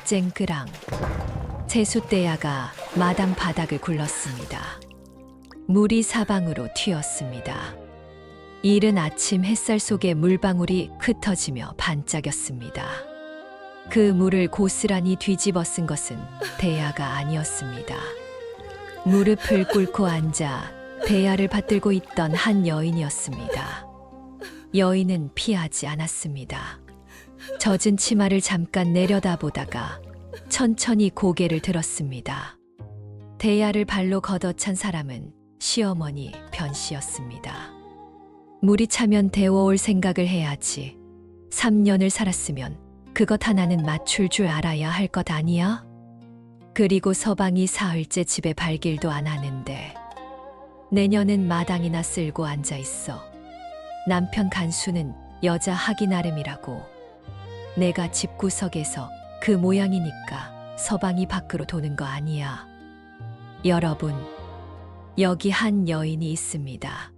쨍그랑 세숫대야가 마당 바닥을 굴렀습니다. 물이 사방으로 튀었습니다. 이른 아침 햇살 속에 물방울이 흩어지며 반짝였습니다. 그 물을 고스란히 뒤집어 쓴 것은 대야가 아니었습니다. 무릎을 꿇고 앉아 대야를 받들고 있던 한 여인이었습니다. 여인은 피하지 않았습니다. 젖은 치마를 잠깐 내려다보다가 천천히 고개를 들었습니다. 대야를 발로 걷어찬 사람은 시어머니 변씨였습니다. 물이 차면 데워올 생각을 해야지. 3년을 살았으면 그것 하나는 맞출 줄 알아야 할 것 아니야? 그리고 서방이 사흘째 집에 발길도 안 하는데 내년은 마당이나 쓸고 앉아 있어. 남편 간수는 여자 하기 나름이라고. 내가 집구석에서 그 모양이니까 서방이 밖으로 도는 거 아니야. 여러분, 여기 한 여인이 있습니다.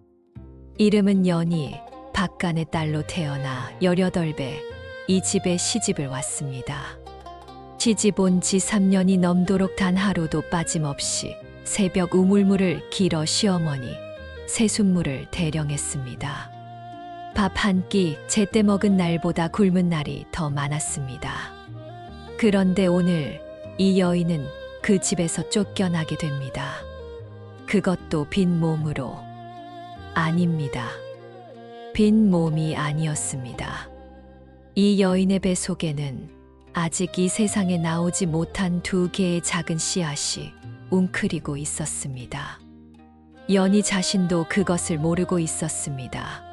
이름은 연희, 박간의 딸로 태어나 18배 이 집에 시집을 왔습니다. 시집 온 지 3년이 넘도록 단 하루도 빠짐없이 새벽 우물물을 길어 시어머니 새순물을 대령했습니다. 밥 한 끼 제때 먹은 날보다 굶은 날이 더 많았습니다. 그런데 오늘 이 여인은 그 집에서 쫓겨나게 됩니다. 그것도 빈 몸으로. 아닙니다. 빈 몸이 아니었습니다. 이 여인의 배 속에는 아직 이 세상에 나오지 못한 2개의 작은 씨앗이 웅크리고 있었습니다. 연희 자신도 그것을 모르고 있었습니다.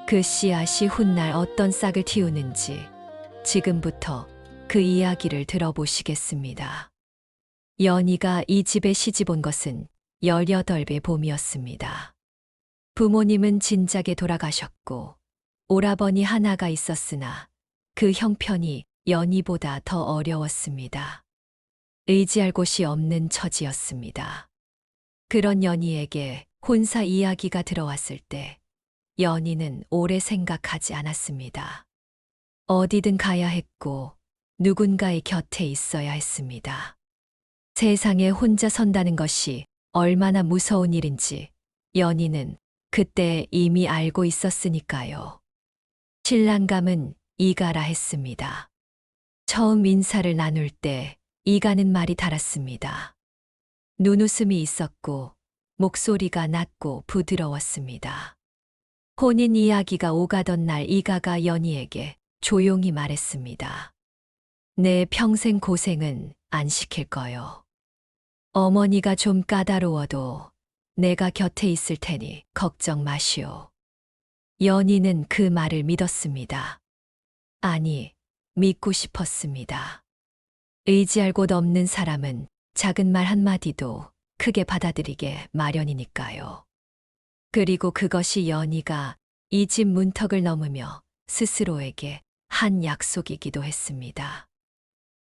그 씨앗이 훗날 어떤 싹을 틔우는지 지금부터 그 이야기를 들어보시겠습니다. 연희가 이 집에 시집 온 것은 18배 봄이었습니다. 부모님은 진작에 돌아가셨고 오라버니 하나가 있었으나 그 형편이 연희보다 더 어려웠습니다. 의지할 곳이 없는 처지였습니다. 그런 연희에게 혼사 이야기가 들어왔을 때 연희는 오래 생각하지 않았습니다. 어디든 가야 했고 누군가의 곁에 있어야 했습니다. 세상에 혼자 선다는 것이 얼마나 무서운 일인지 연희는 그때 이미 알고 있었으니까요. 신랑감은 이가라 했습니다. 처음 인사를 나눌 때 이가는 말이 달았습니다. 눈웃음이 있었고 목소리가 낮고 부드러웠습니다. 혼인 이야기가 오가던 날 이가가 연희에게 조용히 말했습니다. 내 평생 고생은 안 시킬 거요. 어머니가 좀 까다로워도 내가 곁에 있을 테니 걱정 마시오. 연희는 그 말을 믿었습니다. 아니, 믿고 싶었습니다. 의지할 곳 없는 사람은 작은 말 한마디도 크게 받아들이게 마련이니까요. 그리고 그것이 연희가 이 집 문턱을 넘으며 스스로에게 한 약속이기도 했습니다.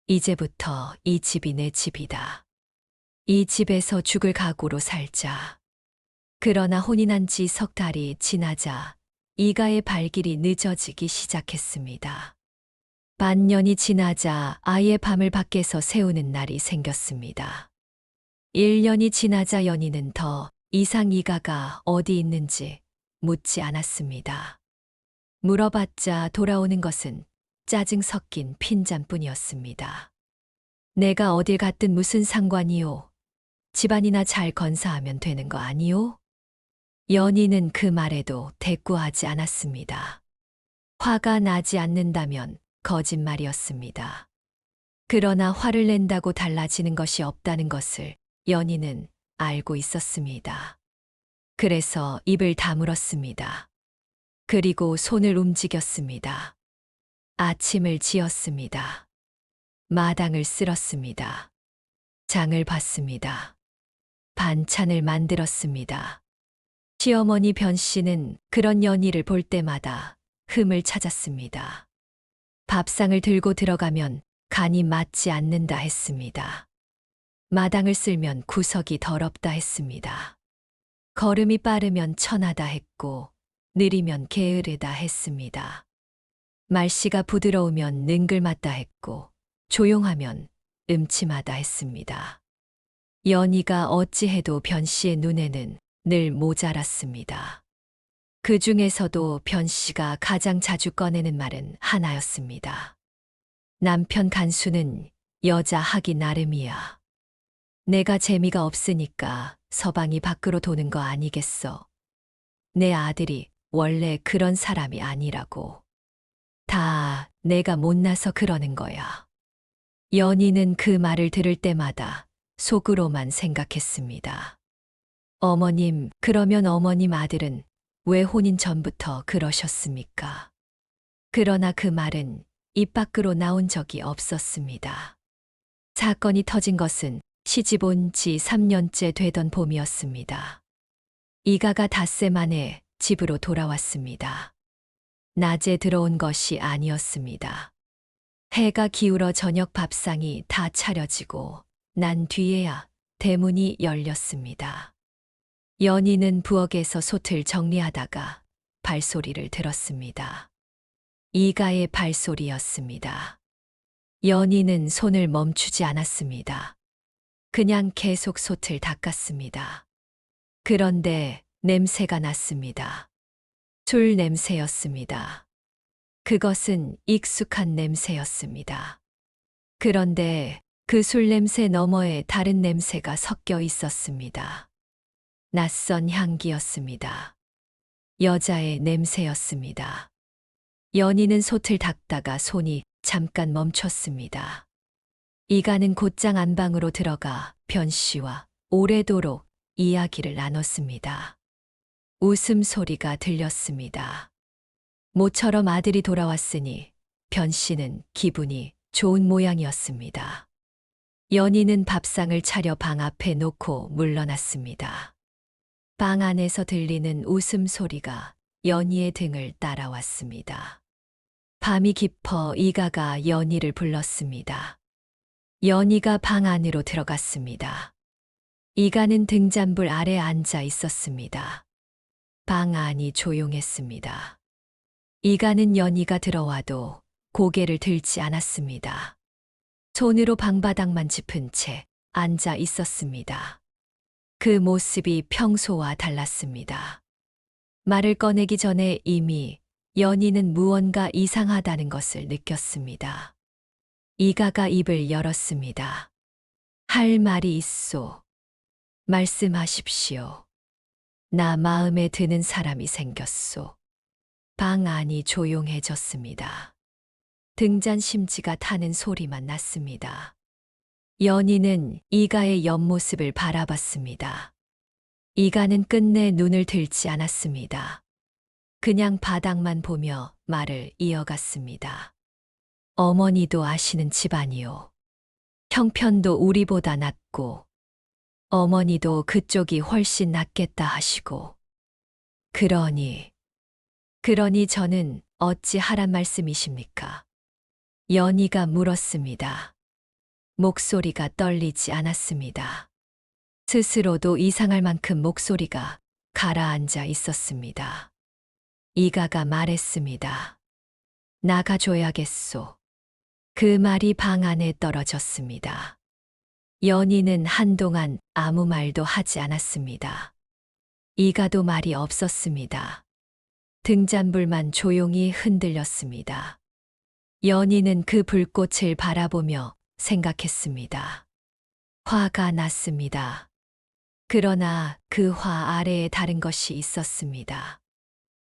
이제부터 이 집이 내 집이다. 이 집에서 죽을 각오로 살자. 그러나 혼인한 지 3달이 지나자 이가의 발길이 늦어지기 시작했습니다. 반년이 지나자 아예 밤을 밖에서 새우는 날이 생겼습니다. 1년이 지나자 연희는 더 이상 이가가 어디 있는지 묻지 않았습니다. 물어봤자 돌아오는 것은 짜증 섞인 핀잔뿐이었습니다. 내가 어딜 갔든 무슨 상관이오? 집안이나 잘 건사하면 되는 거 아니오? 연희는 그 말에도 대꾸하지 않았습니다. 화가 나지 않는다면 거짓말이었습니다. 그러나 화를 낸다고 달라지는 것이 없다는 것을 연희는 알고 있었습니다. 그래서 입을 다물었습니다. 그리고 손을 움직였습니다. 아침을 지었습니다. 마당을 쓸었습니다. 장을 봤습니다. 반찬을 만들었습니다. 시어머니 변씨는 그런 연희를 볼 때마다 흠을 찾았습니다. 밥상을 들고 들어가면 간이 맞지 않는다 했습니다. 마당을 쓸면 구석이 더럽다 했습니다. 걸음이 빠르면 천하다 했고 느리면 게으르다 했습니다. 말씨가 부드러우면 능글맞다 했고 조용하면 음침하다 했습니다. 연희가 어찌해도 변 씨의 눈에는 늘 모자랐습니다. 그 중에서도 변 씨가 가장 자주 꺼내는 말은 하나였습니다. 남편 간수는 여자 하기 나름이야. 내가 재미가 없으니까 서방이 밖으로 도는 거 아니겠어. 내 아들이 원래 그런 사람이 아니라고. 다 내가 못나서 그러는 거야. 연희는 그 말을 들을 때마다 속으로만 생각했습니다. 어머님, 그러면 어머님 아들은 왜 혼인 전부터 그러셨습니까? 그러나 그 말은 입 밖으로 나온 적이 없었습니다. 사건이 터진 것은 시집 온 지 3년째 되던 봄이었습니다. 이가가 닷새 만에 집으로 돌아왔습니다. 낮에 들어온 것이 아니었습니다. 해가 기울어 저녁 밥상이 다 차려지고 난 뒤에야 대문이 열렸습니다. 연희는 부엌에서 솥을 정리하다가 발소리를 들었습니다. 이가의 발소리였습니다. 연희는 손을 멈추지 않았습니다. 그냥 계속 솥을 닦았습니다. 그런데 냄새가 났습니다. 술 냄새였습니다. 그것은 익숙한 냄새였습니다. 그런데 그 술 냄새 너머에 다른 냄새가 섞여 있었습니다. 낯선 향기였습니다. 여자의 냄새였습니다. 연희는 솥을 닦다가 손이 잠깐 멈췄습니다. 이가는 곧장 안방으로 들어가 변 씨와 오래도록 이야기를 나눴습니다. 웃음소리가 들렸습니다. 모처럼 아들이 돌아왔으니 변 씨는 기분이 좋은 모양이었습니다. 연희는 밥상을 차려 방 앞에 놓고 물러났습니다. 방 안에서 들리는 웃음소리가 연희의 등을 따라왔습니다. 밤이 깊어 이가가 연희를 불렀습니다. 연희가 방 안으로 들어갔습니다. 이가는 등잔불 아래 앉아 있었습니다. 방 안이 조용했습니다. 이가는 연희가 들어와도 고개를 들지 않았습니다. 손으로 방바닥만 짚은 채 앉아 있었습니다. 그 모습이 평소와 달랐습니다. 말을 꺼내기 전에 이미 연희는 무언가 이상하다는 것을 느꼈습니다. 이가가 입을 열었습니다. 할 말이 있소. 말씀하십시오. 나 마음에 드는 사람이 생겼소. 방 안이 조용해졌습니다. 등잔 심지가 타는 소리만 났습니다. 연희는 이가의 옆모습을 바라봤습니다. 이가는 끝내 눈을 들지 않았습니다. 그냥 바닥만 보며 말을 이어갔습니다. 어머니도 아시는 집안이요. 형편도 우리보다 낫고 어머니도 그쪽이 훨씬 낫겠다 하시고 그러니 저는 어찌 하란 말씀이십니까? 연희가 물었습니다. 목소리가 떨리지 않았습니다. 스스로도 이상할 만큼 목소리가 가라앉아 있었습니다. 이가가 말했습니다. 나가줘야겠소. 그 말이 방 안에 떨어졌습니다. 연희는 한동안 아무 말도 하지 않았습니다. 이가도 말이 없었습니다. 등잔불만 조용히 흔들렸습니다. 연희는 그 불꽃을 바라보며 생각했습니다. 화가 났습니다. 그러나 그 화 아래에 다른 것이 있었습니다.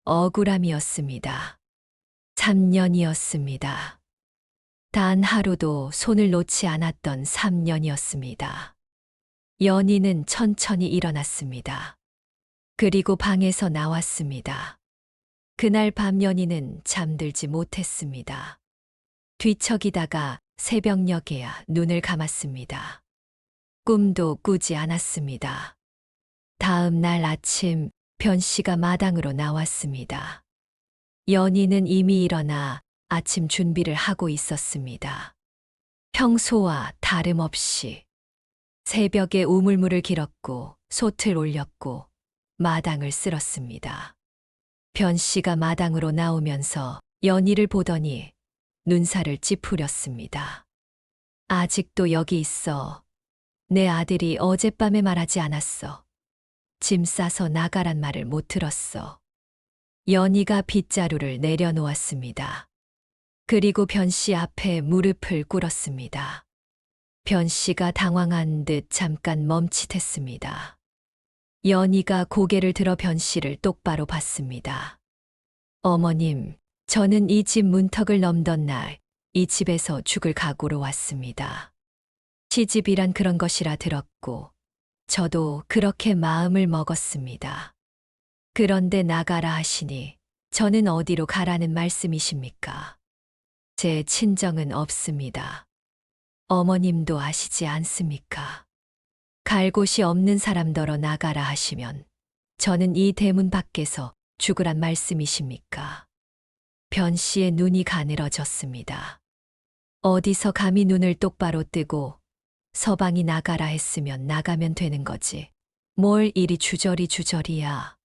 억울함이었습니다. 3년이었습니다. 단 하루도 손을 놓지 않았던 3년이었습니다. 연희는 천천히 일어났습니다. 그리고 방에서 나왔습니다. 그날 밤 연희는 잠들지 못했습니다. 뒤척이다가 새벽녘에야 눈을 감았습니다. 꿈도 꾸지 않았습니다. 다음 날 아침 변 씨가 마당으로 나왔습니다. 연희는 이미 일어나 아침 준비를 하고 있었습니다. 평소와 다름없이 새벽에 우물물을 길었고 솥을 올렸고 마당을 쓸었습니다. 변 씨가 마당으로 나오면서 연희를 보더니 눈살을 찌푸렸습니다. 아직도 여기 있어. 내 아들이 어젯밤에 말하지 않았어. 짐 싸서 나가란 말을 못 들었어. 연희가 빗자루를 내려놓았습니다. 그리고 변 씨 앞에 무릎을 꿇었습니다. 변 씨가 당황한 듯 잠깐 멈칫했습니다. 연희가 고개를 들어 변 씨를 똑바로 봤습니다. 어머님, 저는 이 집 문턱을 넘던 날 이 집에서 죽을 각오로 왔습니다. 시집이란 그런 것이라 들었고 저도 그렇게 마음을 먹었습니다. 그런데 나가라 하시니 저는 어디로 가라는 말씀이십니까? 제 친정은 없습니다. 어머님도 아시지 않습니까? 갈 곳이 없는 사람더러 나가라 하시면 저는 이 대문 밖에서 죽으란 말씀이십니까? 변 씨의 눈이 가늘어졌습니다. 어디서 감히 눈을 똑바로 뜨고 서방이 나가라 했으면 나가면 되는 거지. 뭘 이리 주저리야.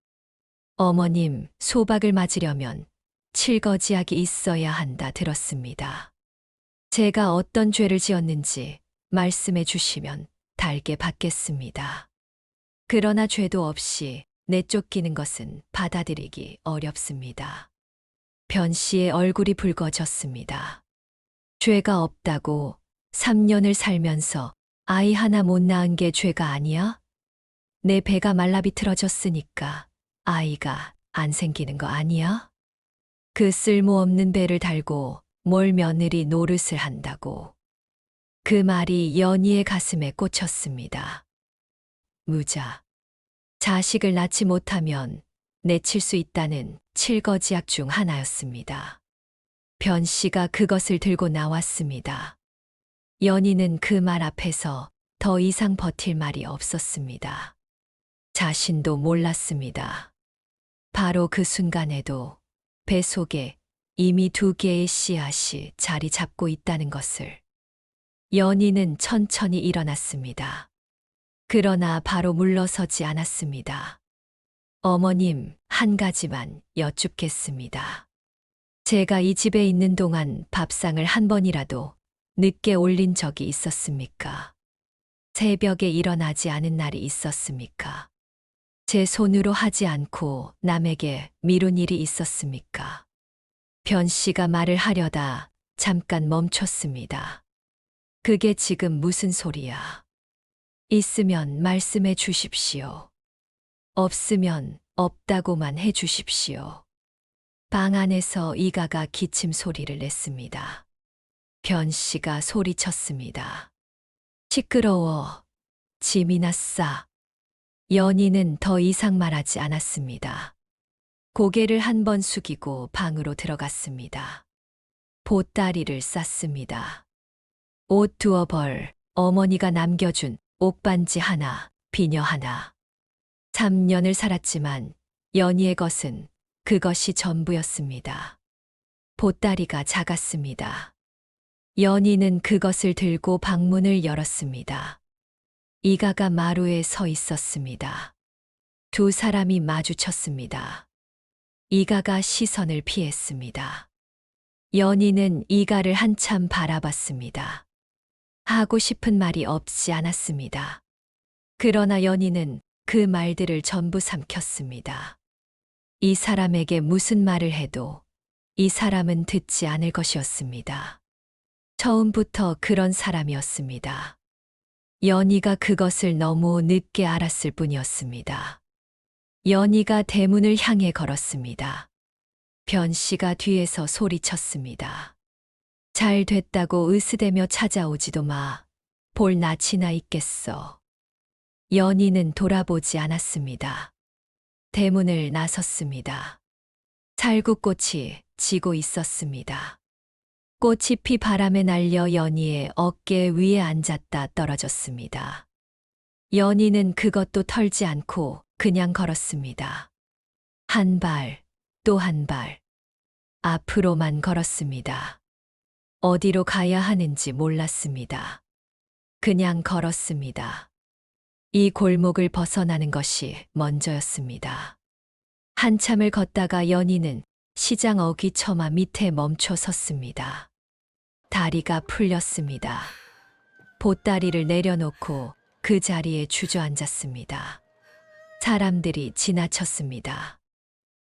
어머님, 소박을 맞으려면 칠거지약이 있어야 한다 들었습니다. 제가 어떤 죄를 지었는지 말씀해 주시면 달게 받겠습니다. 그러나 죄도 없이 내쫓기는 것은 받아들이기 어렵습니다. 변 씨의 얼굴이 붉어졌습니다. 죄가 없다고 3년을 살면서 아이 하나 못 낳은 게 죄가 아니야? 내 배가 말라비틀어졌으니까 아이가 안 생기는 거 아니야? 그 쓸모없는 배를 달고 뭘 며느리 노릇을 한다고. 그 말이 연희의 가슴에 꽂혔습니다. 무자. 자식을 낳지 못하면 내칠 수 있다는 칠거지약 중 하나였습니다. 변 씨가 그것을 들고 나왔습니다. 연희는 그 말 앞에서 더 이상 버틸 말이 없었습니다. 자신도 몰랐습니다. 바로 그 순간에도 배 속에 이미 2개의 씨앗이 자리 잡고 있다는 것을. 연희는 천천히 일어났습니다. 그러나 바로 물러서지 않았습니다. 어머님, 한 가지만 여쭙겠습니다. 제가 이 집에 있는 동안 밥상을 한 번이라도 늦게 올린 적이 있었습니까? 새벽에 일어나지 않은 날이 있었습니까? 제 손으로 하지 않고 남에게 미룬 일이 있었습니까? 변 씨가 말을 하려다 잠깐 멈췄습니다. 그게 지금 무슨 소리야? 있으면 말씀해 주십시오. 없으면 없다고만 해 주십시오. 방 안에서 이가가 기침 소리를 냈습니다. 변 씨가 소리쳤습니다. 시끄러워. 짐이 났어. 연희는 더 이상 말하지 않았습니다. 고개를 한 번 숙이고 방으로 들어갔습니다. 보따리를 쌌습니다. 옷 2벌, 어머니가 남겨준 옥반지 하나, 비녀 하나. 3년을 살았지만 연희의 것은 그것이 전부였습니다. 보따리가 작았습니다. 연희는 그것을 들고 방문을 열었습니다. 이가가 마루에 서 있었습니다. 2 사람이 마주쳤습니다. 이가가 시선을 피했습니다. 연희는 이가를 한참 바라봤습니다. 하고 싶은 말이 없지 않았습니다. 그러나 연희는 그 말들을 전부 삼켰습니다. 이 사람에게 무슨 말을 해도 이 사람은 듣지 않을 것이었습니다. 처음부터 그런 사람이었습니다. 연희가 그것을 너무 늦게 알았을 뿐이었습니다. 연희가 대문을 향해 걸었습니다. 변 씨가 뒤에서 소리쳤습니다. 잘 됐다고 으스대며 찾아오지도 마. 볼 낯이나 있겠어. 연희는 돌아보지 않았습니다. 대문을 나섰습니다. 살구꽃이 지고 있었습니다. 꽃이 피 바람에 날려 연희의 어깨 위에 앉았다 떨어졌습니다. 연희는 그것도 털지 않고 그냥 걸었습니다. 한 발, 또 한 발. 앞으로만 걸었습니다. 어디로 가야 하는지 몰랐습니다. 그냥 걸었습니다. 이 골목을 벗어나는 것이 먼저였습니다. 한참을 걷다가 연희는 시장 어귀처마 밑에 멈춰 섰습니다. 다리가 풀렸습니다. 보따리를 내려놓고 그 자리에 주저앉았습니다. 사람들이 지나쳤습니다.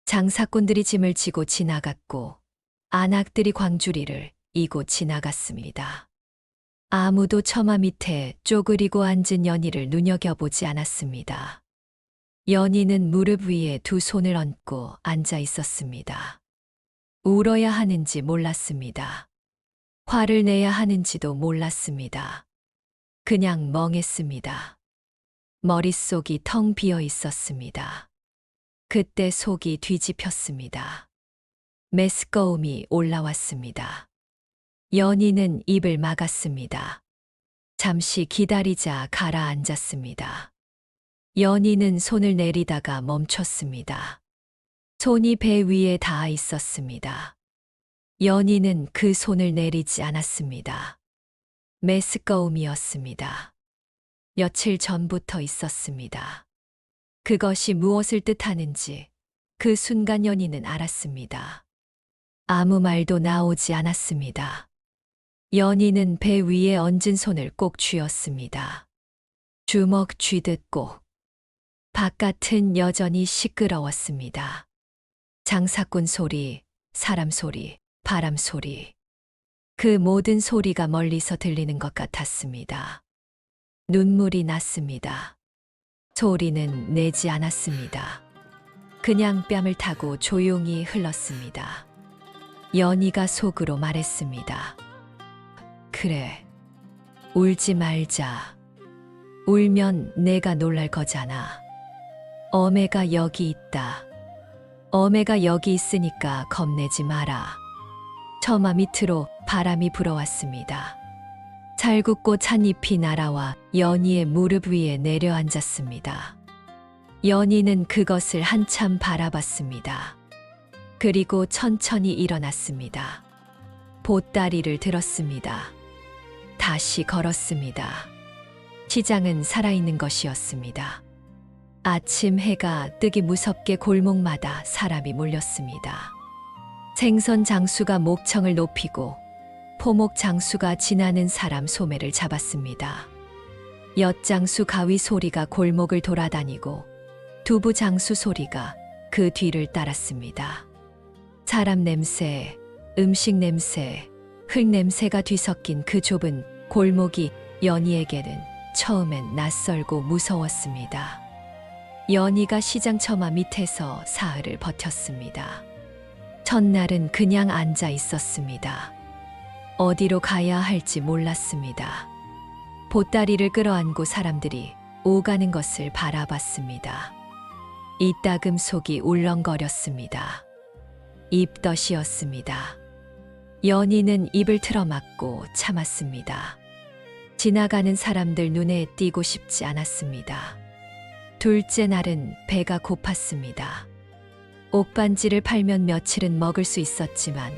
장사꾼들이 짐을 지고 지나갔고 안악들이 광주리를 이고 지나갔습니다. 아무도 처마 밑에 쪼그리고 앉은 연희를 눈여겨보지 않았습니다. 연희는 무릎 위에 두 손을 얹고 앉아 있었습니다. 울어야 하는지 몰랐습니다. 화를 내야 하는지도 몰랐습니다. 그냥 멍했습니다. 머릿속이 텅 비어 있었습니다. 그때 속이 뒤집혔습니다. 메스꺼움이 올라왔습니다. 연희는 입을 막았습니다. 잠시 기다리자 가라앉았습니다. 연희는 손을 내리다가 멈췄습니다. 손이 배 위에 닿아 있었습니다. 연희는 그 손을 내리지 않았습니다. 메스꺼움이었습니다. 며칠 전부터 있었습니다. 그것이 무엇을 뜻하는지 그 순간 연희는 알았습니다. 아무 말도 나오지 않았습니다. 연희는 배 위에 얹은 손을 꼭 쥐었습니다. 주먹 쥐듯 꼭. 바깥은 여전히 시끄러웠습니다. 장사꾼 소리, 사람 소리, 바람 소리. 그 모든 소리가 멀리서 들리는 것 같았습니다. 눈물이 났습니다. 소리는 내지 않았습니다. 그냥 뺨을 타고 조용히 흘렀습니다. 연희가 속으로 말했습니다. 그래, 울지 말자. 울면 내가 놀랄 거잖아. 어메가 여기 있다. 어메가 여기 있으니까 겁내지 마라. 처마 밑으로 바람이 불어왔습니다. 살구꽃 찻잎이 날아와 연희의 무릎 위에 내려앉았습니다. 연희는 그것을 한참 바라봤습니다. 그리고 천천히 일어났습니다. 보따리를 들었습니다. 다시 걸었습니다. 시장은 살아있는 것이었습니다. 아침 해가 뜨기 무섭게 골목마다 사람이 몰렸습니다. 생선 장수가 목청을 높이고 포목 장수가 지나는 사람 소매를 잡았습니다. 엿장수 가위 소리가 골목을 돌아다니고 두부 장수 소리가 그 뒤를 따랐습니다. 사람 냄새, 음식 냄새, 흙 냄새가 뒤섞인 그 좁은 골목이 연희에게는 처음엔 낯설고 무서웠습니다. 연희가 시장 처마 밑에서 사흘을 버텼습니다. 첫날은 그냥 앉아 있었습니다. 어디로 가야 할지 몰랐습니다. 보따리를 끌어안고 사람들이 오가는 것을 바라봤습니다. 이따금 속이 울렁거렸습니다. 입덧이었습니다. 연희는 입을 틀어막고 참았습니다. 지나가는 사람들 눈에 띄고 싶지 않았습니다. 둘째 날은 배가 고팠습니다. 옥반지를 팔면 며칠은 먹을 수 있었지만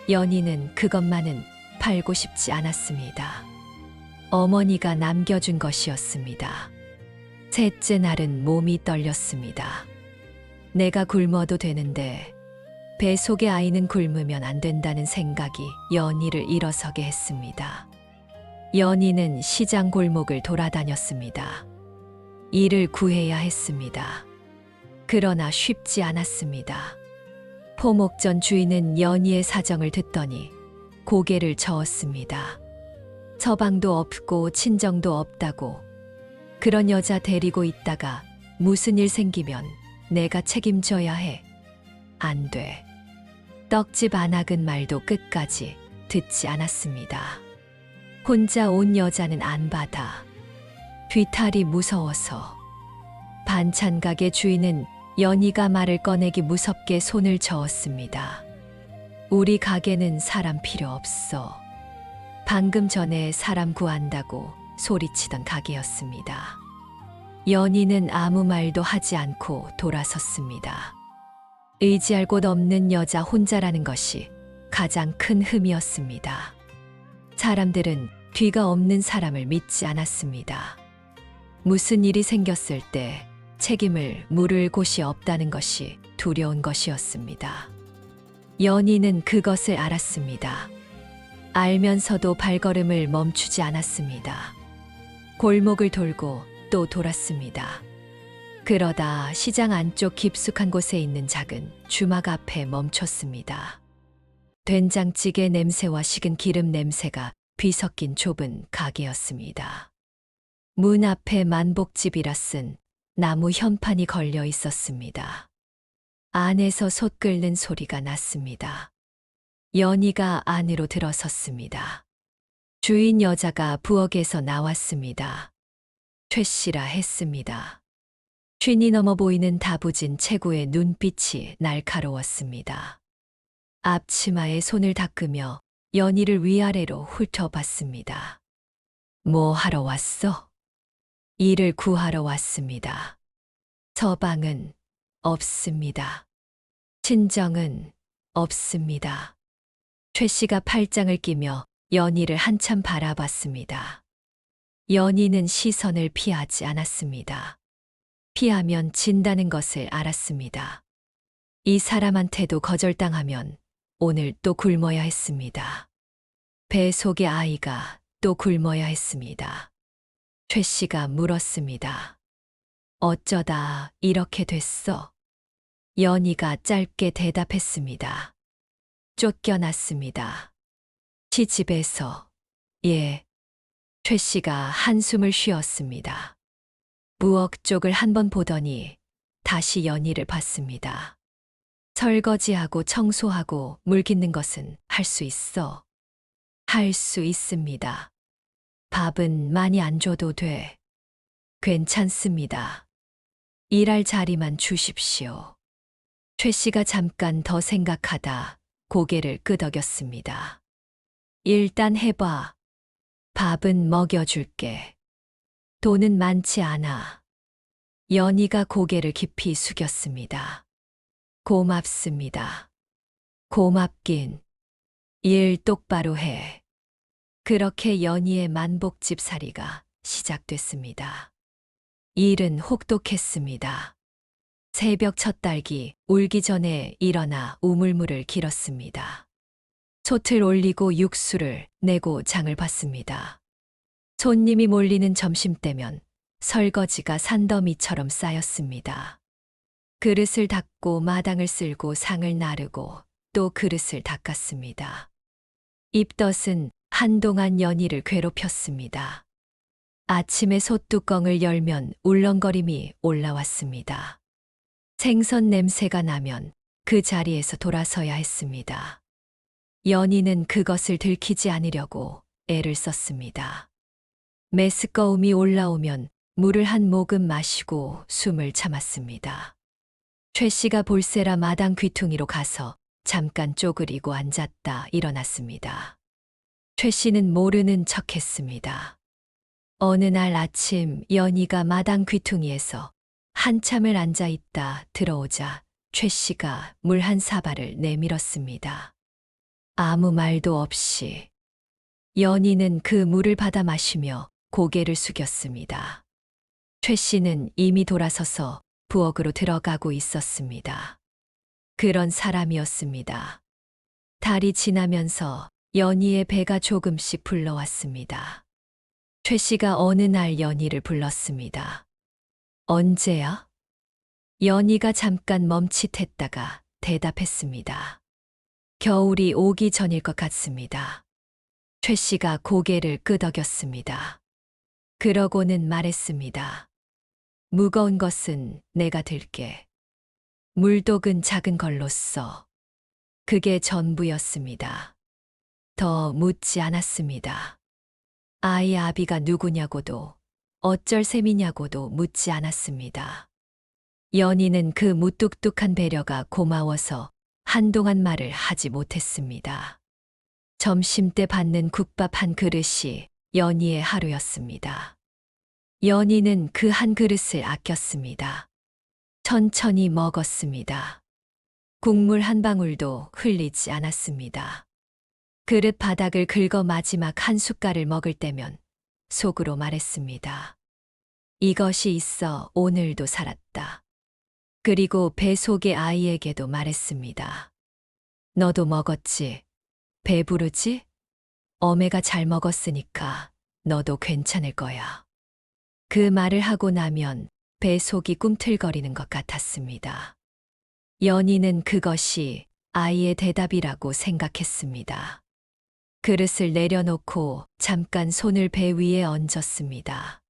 연희는 그것만은 팔고 싶지 않았습니다. 어머니가 남겨준 것이었습니다. 셋째 날은 몸이 떨렸습니다. 내가 굶어도 되는데 배 속의 아이는 굶으면 안 된다는 생각이 연희를 일어서게 했습니다. 연희는 시장 골목을 돌아다녔습니다. 일을 구해야 했습니다. 그러나 쉽지 않았습니다. 포목전 주인은 연희의 사정을 듣더니 고개를 저었습니다. 서방도 없고 친정도 없다고. 그런 여자 데리고 있다가 무슨 일 생기면 내가 책임져야 해. 안 돼. 떡집 안악은 말도 끝까지 듣지 않았습니다. 혼자 온 여자는 안 받아. 뒤탈이 무서워서. 반찬 가게 주인은 연희가 말을 꺼내기 무섭게 손을 저었습니다. 우리 가게는 사람 필요 없어. 방금 전에 사람 구한다고 소리치던 가게였습니다. 연희는 아무 말도 하지 않고 돌아섰습니다. 의지할 곳 없는 여자 혼자라는 것이 가장 큰 흠이었습니다. 사람들은 뒤가 없는 사람을 믿지 않았습니다. 무슨 일이 생겼을 때 책임을 물을 곳이 없다는 것이 두려운 것이었습니다. 연희는 그것을 알았습니다. 알면서도 발걸음을 멈추지 않았습니다. 골목을 돌고 또 돌았습니다. 그러다 시장 안쪽 깊숙한 곳에 있는 작은 주막 앞에 멈췄습니다. 된장찌개 냄새와 식은 기름 냄새가 뒤섞인 좁은 가게였습니다. 문 앞에 만복집이라 쓴 나무 현판이 걸려 있었습니다. 안에서 솥 끓는 소리가 났습니다. 연희가 안으로 들어섰습니다. 주인 여자가 부엌에서 나왔습니다. 최 씨라 했습니다. 쉰이 넘어 보이는 다부진 체구의 눈빛이 날카로웠습니다. 앞치마에 손을 닦으며 연희를 위아래로 훑어봤습니다. 뭐 하러 왔어? 일을 구하러 왔습니다. 서방은 없습니다. 친정은 없습니다. 최 씨가 팔짱을 끼며 연희를 한참 바라봤습니다. 연희는 시선을 피하지 않았습니다. 피하면 진다는 것을 알았습니다. 이 사람한테도 거절당하면 오늘 또 굶어야 했습니다. 배 속의 아이가 또 굶어야 했습니다. 최 씨가 물었습니다. 어쩌다 이렇게 됐어? 연희가 짧게 대답했습니다. 쫓겨났습니다. 시집에서. 예. 최 씨가 한숨을 쉬었습니다. 부엌 쪽을 한번 보더니 다시 연희를 봤습니다. 설거지하고 청소하고 물 깃는 것은 할 수 있어. 할 수 있습니다. 밥은 많이 안 줘도 돼. 괜찮습니다. 일할 자리만 주십시오. 최 씨가 잠깐 더 생각하다 고개를 끄덕였습니다. 일단 해봐. 밥은 먹여줄게. 돈은 많지 않아. 연희가 고개를 깊이 숙였습니다. 고맙습니다. 고맙긴. 일 똑바로 해. 그렇게 연희의 만복집살이가 시작됐습니다. 일은 혹독했습니다. 새벽 첫 딸기 울기 전에 일어나 우물물을 길었습니다. 솥을 올리고 육수를 내고 장을 봤습니다. 손님이 몰리는 점심때면 설거지가 산더미처럼 쌓였습니다. 그릇을 닦고 마당을 쓸고 상을 나르고 또 그릇을 닦았습니다. 입덧은 한동안 연희를 괴롭혔습니다. 아침에 솥뚜껑을 열면 울렁거림이 올라왔습니다. 생선 냄새가 나면 그 자리에서 돌아서야 했습니다. 연희는 그것을 들키지 않으려고 애를 썼습니다. 메스꺼움이 올라오면 물을 한 모금 마시고 숨을 참았습니다. 최 씨가 볼세라 마당 귀퉁이로 가서 잠깐 쪼그리고 앉았다 일어났습니다. 최 씨는 모르는 척했습니다. 어느 날 아침 연희가 마당 귀퉁이에서 한참을 앉아 있다 들어오자 최 씨가 물 한 사발을 내밀었습니다. 아무 말도 없이. 연희는 그 물을 받아 마시며 고개를 숙였습니다. 최 씨는 이미 돌아서서 부엌으로 들어가고 있었습니다. 그런 사람이었습니다. 달이 지나면서 연희의 배가 조금씩 불러왔습니다. 최 씨가 어느 날 연희를 불렀습니다. 언제야? 연희가 잠깐 멈칫했다가 대답했습니다. 겨울이 오기 전일 것 같습니다. 최 씨가 고개를 끄덕였습니다. 그러고는 말했습니다. 무거운 것은 내가 들게. 물독은 작은 걸로 써. 그게 전부였습니다. 더 묻지 않았습니다. 아이 아비가 누구냐고도 어쩔 셈이냐고도 묻지 않았습니다. 연희는 그 무뚝뚝한 배려가 고마워서 한동안 말을 하지 못했습니다. 점심때 받는 국밥 한 그릇이 연희의 하루였습니다. 연희는 그 한 그릇을 아꼈습니다. 천천히 먹었습니다. 국물 한 방울도 흘리지 않았습니다. 그릇 바닥을 긁어 마지막 한 숟갈을 먹을 때면 속으로 말했습니다. 이것이 있어 오늘도 살았다. 그리고 배 속의 아이에게도 말했습니다. 너도 먹었지? 배부르지? 어메가 잘 먹었으니까 너도 괜찮을 거야. 그 말을 하고 나면 배 속이 꿈틀거리는 것 같았습니다. 연희는 그것이 아이의 대답이라고 생각했습니다. 그릇을 내려놓고 잠깐 손을 배 위에 얹었습니다.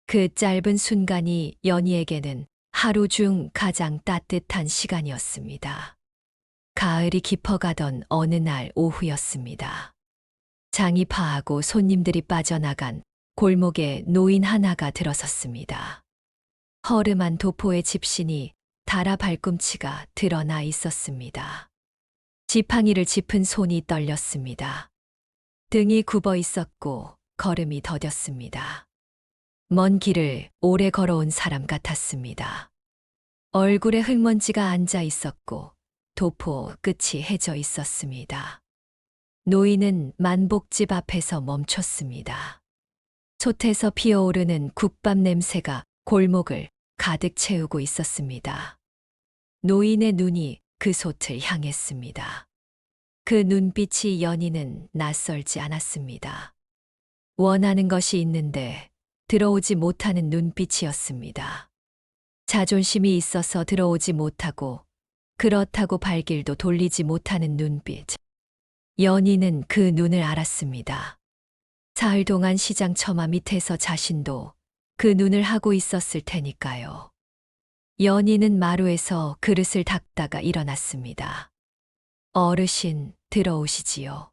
그 짧은 순간이 연희에게는 하루 중 가장 따뜻한 시간이었습니다. 가을이 깊어가던 어느 날 오후였습니다. 장이 파하고 손님들이 빠져나간 골목에 노인 하나가 들어섰습니다. 허름한 도포의 집신이 달아 발꿈치가 드러나 있었습니다. 지팡이를 짚은 손이 떨렸습니다. 등이 굽어 있었고 걸음이 더뎠습니다. 먼 길을 오래 걸어온 사람 같았습니다. 얼굴에 흙먼지가 앉아 있었고 도포 끝이 해져 있었습니다. 노인은 만복집 앞에서 멈췄습니다. 솥에서 피어오르는 국밥 냄새가 골목을 가득 채우고 있었습니다. 노인의 눈이 그 솥을 향했습니다. 그 눈빛이 연희는 낯설지 않았습니다. 원하는 것이 있는데 들어오지 못하는 눈빛이었습니다. 자존심이 있어서 들어오지 못하고 그렇다고 발길도 돌리지 못하는 눈빛. 연희는 그 눈을 알았습니다. 사흘 동안 시장 처마 밑에서 자신도 그 눈을 하고 있었을 테니까요. 연희는 마루에서 그릇을 닦다가 일어났습니다. 어르신, 들어오시지요.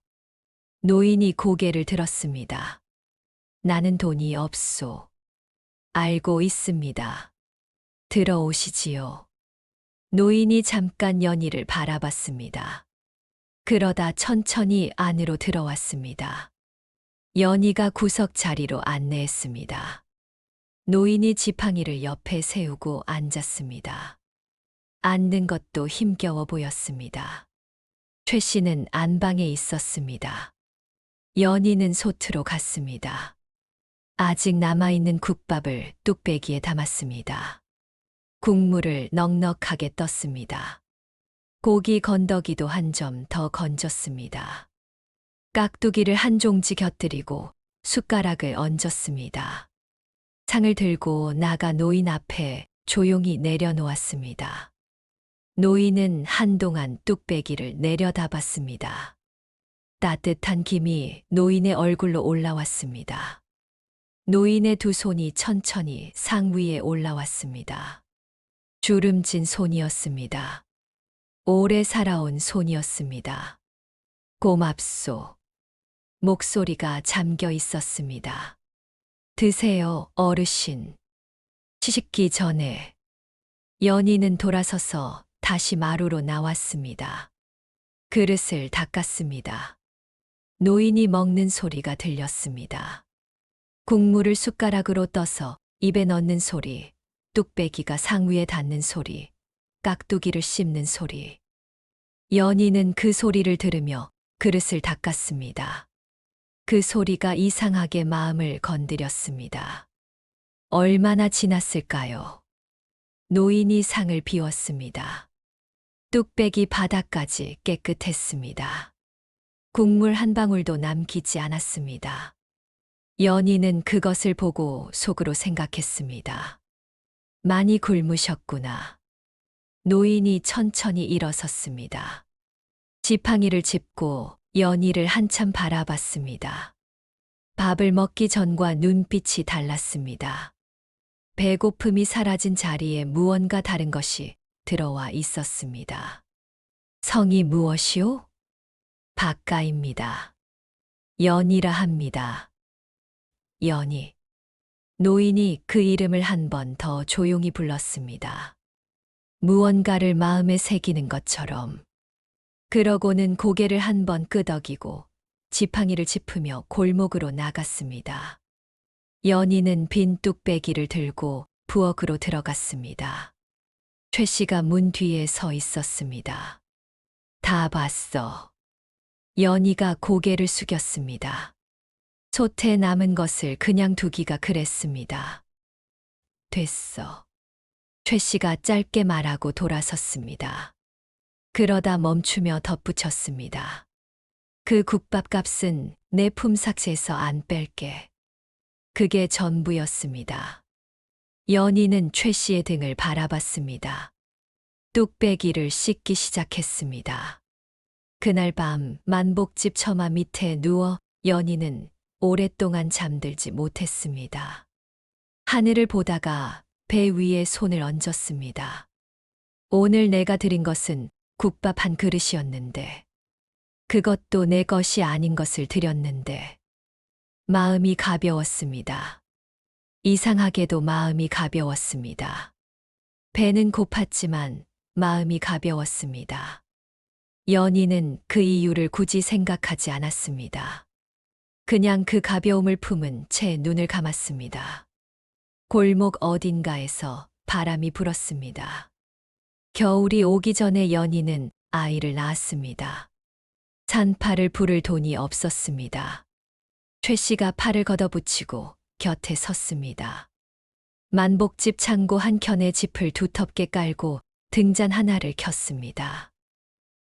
노인이 고개를 들었습니다. 나는 돈이 없소. 알고 있습니다. 들어오시지요. 노인이 잠깐 연희를 바라봤습니다. 그러다 천천히 안으로 들어왔습니다. 연희가 구석 자리로 안내했습니다. 노인이 지팡이를 옆에 세우고 앉았습니다. 앉는 것도 힘겨워 보였습니다. 최 씨는 안방에 있었습니다. 연희는 솥으로 갔습니다. 아직 남아있는 국밥을 뚝배기에 담았습니다. 국물을 넉넉하게 떴습니다. 고기 건더기도 한 점 더 건졌습니다. 깍두기를 한 종지 곁들이고 숟가락을 얹었습니다. 상을 들고 나가 노인 앞에 조용히 내려놓았습니다. 노인은 한동안 뚝배기를 내려다봤습니다. 따뜻한 김이 노인의 얼굴로 올라왔습니다. 노인의 두 손이 천천히 상 위에 올라왔습니다. 주름진 손이었습니다. 오래 살아온 손이었습니다. 고맙소. 목소리가 잠겨 있었습니다. 드세요, 어르신. 시식기 전에. 연희는 돌아서서 다시 마루로 나왔습니다. 그릇을 닦았습니다. 노인이 먹는 소리가 들렸습니다. 국물을 숟가락으로 떠서 입에 넣는 소리, 뚝배기가 상 위에 닿는 소리, 깍두기를 씹는 소리. 연희는 그 소리를 들으며 그릇을 닦았습니다. 그 소리가 이상하게 마음을 건드렸습니다. 얼마나 지났을까요? 노인이 상을 비웠습니다. 뚝배기 바닥까지 깨끗했습니다. 국물 한 방울도 남기지 않았습니다. 연희는 그것을 보고 속으로 생각했습니다. 많이 굶으셨구나. 노인이 천천히 일어섰습니다. 지팡이를 짚고 연희를 한참 바라봤습니다. 밥을 먹기 전과 눈빛이 달랐습니다. 배고픔이 사라진 자리에 무언가 다른 것이 들어와 있었습니다. 성이 무엇이오? 박가입니다. 연희라 합니다. 연희. 노인이 그 이름을 한 번 더 조용히 불렀습니다. 무언가를 마음에 새기는 것처럼. 그러고는 고개를 한 번 끄덕이고 지팡이를 짚으며 골목으로 나갔습니다. 연희는 빈 뚝배기를 들고 부엌으로 들어갔습니다. 최 씨가 문 뒤에 서 있었습니다. 다 봤어. 연희가 고개를 숙였습니다. 솥에 남은 것을 그냥 두기가 그랬습니다. 됐어. 최 씨가 짧게 말하고 돌아섰습니다. 그러다 멈추며 덧붙였습니다. 그 국밥값은 내 품삯에서 안 뺄게. 그게 전부였습니다. 연희는 최 씨의 등을 바라봤습니다. 뚝배기를 씻기 시작했습니다. 그날 밤 만복집 처마 밑에 누워 연희는 오랫동안 잠들지 못했습니다. 하늘을 보다가 배 위에 손을 얹었습니다. 오늘 내가 드린 것은 국밥 한 그릇이었는데, 그것도 내 것이 아닌 것을 드렸는데, 마음이 가벼웠습니다. 이상하게도 마음이 가벼웠습니다. 배는 고팠지만 마음이 가벼웠습니다. 연희는 그 이유를 굳이 생각하지 않았습니다. 그냥 그 가벼움을 품은 채 눈을 감았습니다. 골목 어딘가에서 바람이 불었습니다. 겨울이 오기 전에 연희는 아이를 낳았습니다. 산팔을 부를 돈이 없었습니다. 최 씨가 팔을 걷어붙이고 곁에 섰습니다. 만복집 창고 한켠에 짚을 두텁게 깔고 등잔 하나를 켰습니다.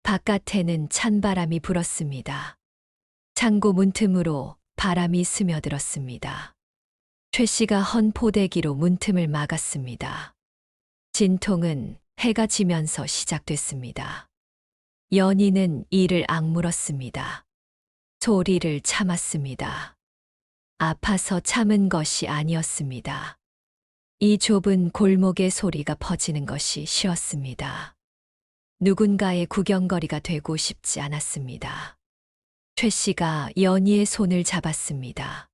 바깥에는 찬바람이 불었습니다. 창고 문틈으로 바람이 스며들었습니다. 최 씨가 헌 포대기로 문틈을 막았습니다. 진통은 해가 지면서 시작됐습니다. 연희는 이를 악물었습니다. 소리를 참았습니다. 아파서 참은 것이 아니었습니다. 이 좁은 골목의 소리가 퍼지는 것이 쉬웠습니다. 누군가의 구경거리가 되고 싶지 않았습니다. 최 씨가 연희의 손을 잡았습니다.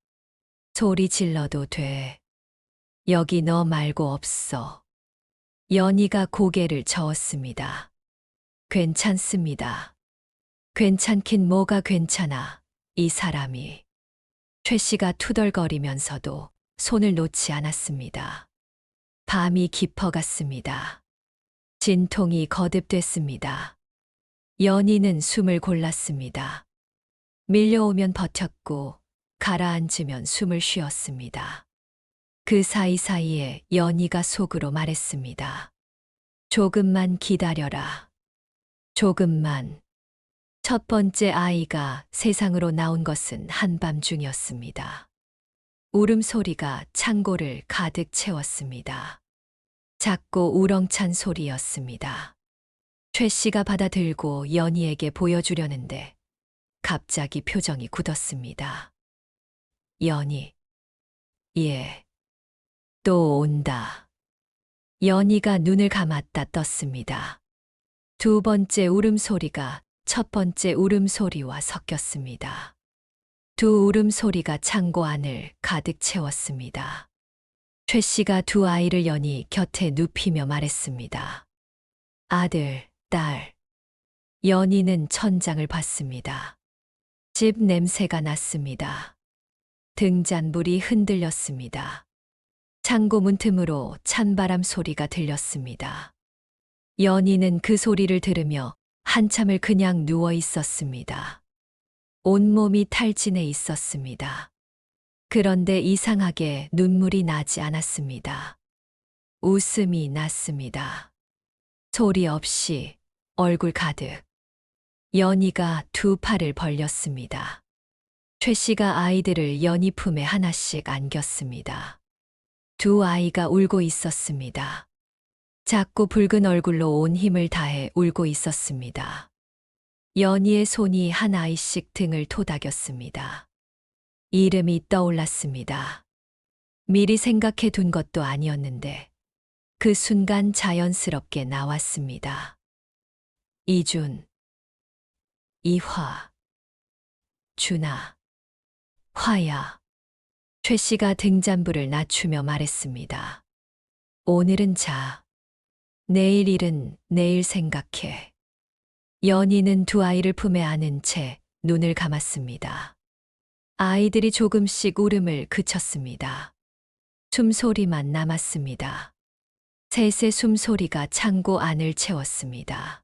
소리 질러도 돼. 여기 너 말고 없어. 연희가 고개를 저었습니다. 괜찮습니다. 괜찮긴 뭐가 괜찮아, 이 사람이. 최 씨가 투덜거리면서도 손을 놓지 않았습니다. 밤이 깊어갔습니다. 진통이 거듭됐습니다. 연희는 숨을 골랐습니다. 밀려오면 버텼고 가라앉으면 숨을 쉬었습니다. 그 사이사이에 연희가 속으로 말했습니다. 조금만 기다려라. 조금만. 첫 번째 아이가 세상으로 나온 것은 한밤중이었습니다. 울음소리가 창고를 가득 채웠습니다. 작고 우렁찬 소리였습니다. 최 씨가 받아들고 연희에게 보여주려는데 갑자기 표정이 굳었습니다. 연희. 예. 또 온다. 연희가 눈을 감았다 떴습니다. 두 번째 울음소리가 첫 번째 울음소리와 섞였습니다. 두 울음소리가 창고 안을 가득 채웠습니다. 최 씨가 두 아이를 연희 곁에 눕히며 말했습니다. 아들, 딸. 연희는 천장을 봤습니다. 집 냄새가 났습니다. 등잔불이 흔들렸습니다. 창고 문틈으로 찬바람 소리가 들렸습니다. 연희는 그 소리를 들으며 한참을 그냥 누워 있었습니다. 온몸이 탈진해 있었습니다. 그런데 이상하게 눈물이 나지 않았습니다. 웃음이 났습니다. 소리 없이 얼굴 가득. 연희가 두 팔을 벌렸습니다. 최 씨가 아이들을 연희 품에 하나씩 안겼습니다. 두 아이가 울고 있었습니다. 작고 붉은 얼굴로 온 힘을 다해 울고 있었습니다. 연희의 손이 한 아이씩 등을 토닥였습니다. 이름이 떠올랐습니다. 미리 생각해 둔 것도 아니었는데 그 순간 자연스럽게 나왔습니다. 이준, 이화, 준아, 화야. 최 씨가 등잔불을 낮추며 말했습니다. 오늘은 자. 내일 일은 내일 생각해. 연희는 두 아이를 품에 안은 채 눈을 감았습니다. 아이들이 조금씩 울음을 그쳤습니다. 숨소리만 남았습니다. 셋의 숨소리가 창고 안을 채웠습니다.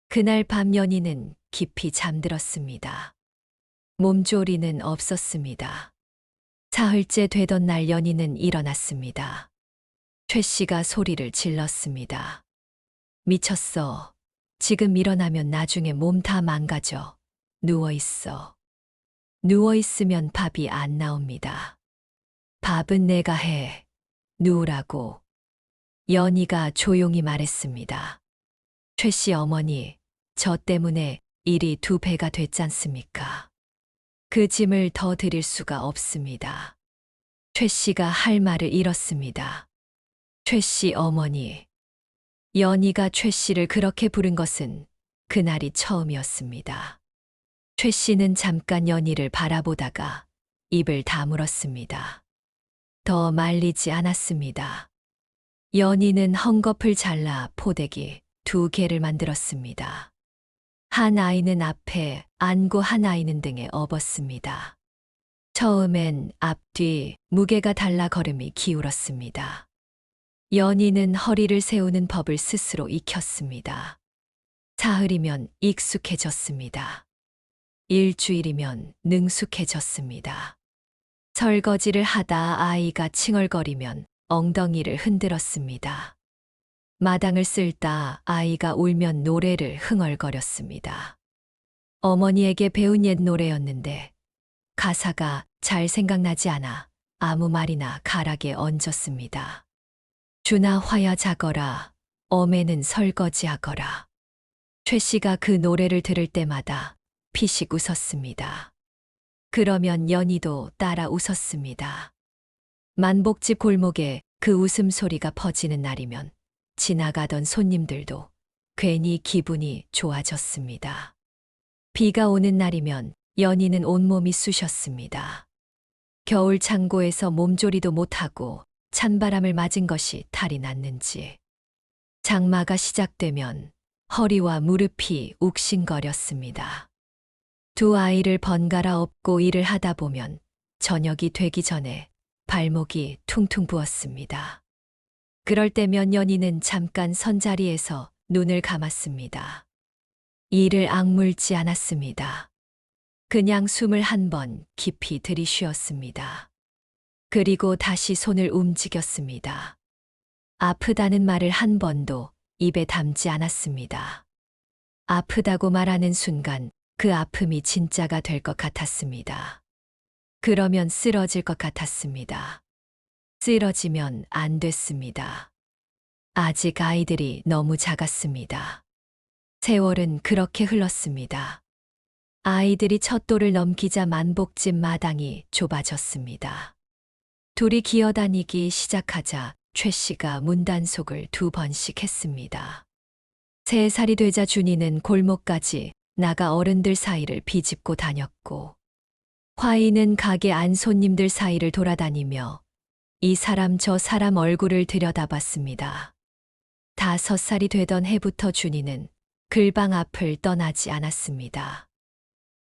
그날 밤 연희는 깊이 잠들었습니다. 몸조리는 없었습니다. 사흘째 되던 날 연희는 일어났습니다. 최 씨가 소리를 질렀습니다. 미쳤어. 지금 일어나면 나중에 몸 다 망가져. 누워 있어. 누워 있으면 밥이 안 나옵니다. 밥은 내가 해. 누우라고. 연희가 조용히 말했습니다. 최 씨 어머니, 저 때문에 일이 2배가 됐잖습니까? 그 짐을 더 드릴 수가 없습니다. 최 씨가 할 말을 잃었습니다. 최 씨 어머니. 연희가 최 씨를 그렇게 부른 것은 그날이 처음이었습니다. 최 씨는 잠깐 연희를 바라보다가 입을 다물었습니다. 더 말리지 않았습니다. 연희는 헝겊을 잘라 포대기 2개를 만들었습니다. 한 아이는 앞에 안고 한 아이는 등에 업었습니다. 처음엔 앞뒤 무게가 달라 걸음이 기울었습니다. 연희는 허리를 세우는 법을 스스로 익혔습니다. 사흘이면 익숙해졌습니다. 일주일이면 능숙해졌습니다. 설거지를 하다 아이가 칭얼거리면 엉덩이를 흔들었습니다. 마당을 쓸다 아이가 울면 노래를 흥얼거렸습니다. 어머니에게 배운 옛 노래였는데 가사가 잘 생각나지 않아 아무 말이나 가락에 얹었습니다. 주나 화야 자거라, 어매는 설거지하거라. 최 씨가 그 노래를 들을 때마다 피식 웃었습니다. 그러면 연희도 따라 웃었습니다. 만복집 골목에 그 웃음소리가 퍼지는 날이면 지나가던 손님들도 괜히 기분이 좋아졌습니다. 비가 오는 날이면 연희는 온몸이 쑤셨습니다. 겨울 창고에서 몸조리도 못하고 찬바람을 맞은 것이 탈이 났는지 장마가 시작되면 허리와 무릎이 욱신거렸습니다. 2 아이를 번갈아 업고 일을 하다 보면 저녁이 되기 전에 발목이 퉁퉁 부었습니다. 그럴 때면 연희는 잠깐 선자리에서 눈을 감았습니다. 이를 악물지 않았습니다. 그냥 숨을 1번 깊이 들이쉬었습니다. 그리고 다시 손을 움직였습니다. 아프다는 말을 1번도 입에 담지 않았습니다. 아프다고 말하는 순간 그 아픔이 진짜가 될 것 같았습니다. 그러면 쓰러질 것 같았습니다. 쓰러지면 안 됐습니다. 아직 아이들이 너무 작았습니다. 세월은 그렇게 흘렀습니다. 아이들이 첫 돌을 넘기자 만복집 마당이 좁아졌습니다. 둘이 기어다니기 시작하자 최 씨가 문단속을 2번씩 했습니다. 3살이 되자 준이는 골목까지 나가 어른들 사이를 비집고 다녔고, 화이는 가게 안 손님들 사이를 돌아다니며 이 사람 저 사람 얼굴을 들여다봤습니다. 5살이 되던 해부터 준이는 글방 앞을 떠나지 않았습니다.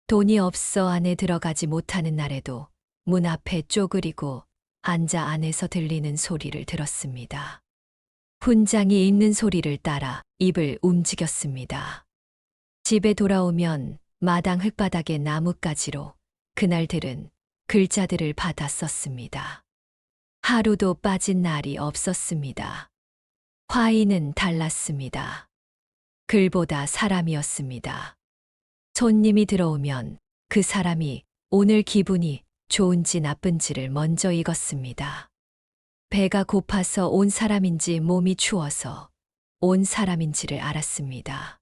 돈이 없어 안에 들어가지 못하는 날에도 문 앞에 쪼그리고 앉아 안에서 들리는 소리를 들었습니다. 훈장이 읽는 소리를 따라 입을 움직였습니다. 집에 돌아오면 마당 흙바닥에 나뭇가지로 그날 들은 글자들을 받아 썼습니다. 하루도 빠진 날이 없었습니다. 화이는 달랐습니다. 글보다 사람이었습니다. 손님이 들어오면 그 사람이 오늘 기분이 좋은지 나쁜지를 먼저 읽었습니다. 배가 고파서 온 사람인지 몸이 추워서 온 사람인지를 알았습니다.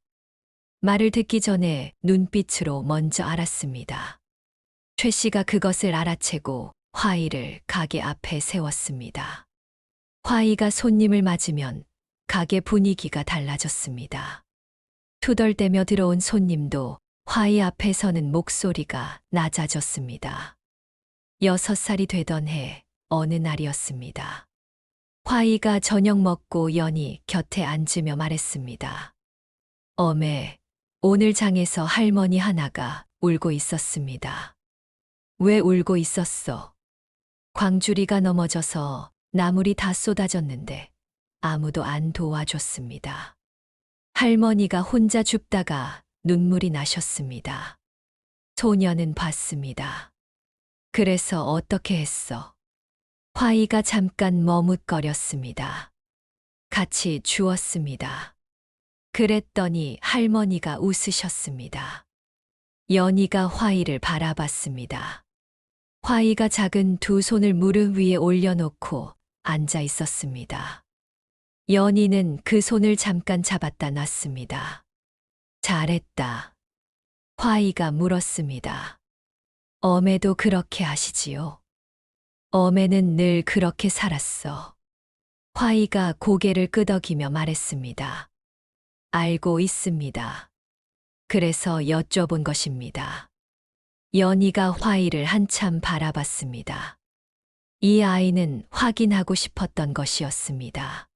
말을 듣기 전에 눈빛으로 먼저 알았습니다. 최 씨가 그것을 알아채고 화이를 가게 앞에 세웠습니다. 화이가 손님을 맞으면 가게 분위기가 달라졌습니다. 투덜대며 들어온 손님도 화이 앞에 서는 목소리가 낮아졌습니다. 6살이 되던 해 어느 날이었습니다. 화이가 저녁 먹고 연희 곁에 앉으며 말했습니다. 어메, 오늘 장에서 할머니 하나가 울고 있었습니다. 왜 울고 있었어? 광주리가 넘어져서 나물이 다 쏟아졌는데 아무도 안 도와줬습니다. 할머니가 혼자 줍다가 눈물이 나셨습니다. 소녀는 봤습니다. 그래서 어떻게 했어? 화이가 잠깐 머뭇거렸습니다. 같이 주웠습니다. 그랬더니 할머니가 웃으셨습니다. 연희가 화이를 바라봤습니다. 화이가 작은 두 손을 무릎 위에 올려놓고 앉아 있었습니다. 연희는 그 손을 잠깐 잡았다 놨습니다. 잘했다. 화이가 물었습니다. 엄애도 그렇게 하시지요? 엄애는 늘 그렇게 살았어. 화이가 고개를 끄덕이며 말했습니다. 알고 있습니다. 그래서 여쭤본 것입니다. 연희가 화이를 한참 바라봤습니다. 이 아이는 확인하고 싶었던 것이었습니다.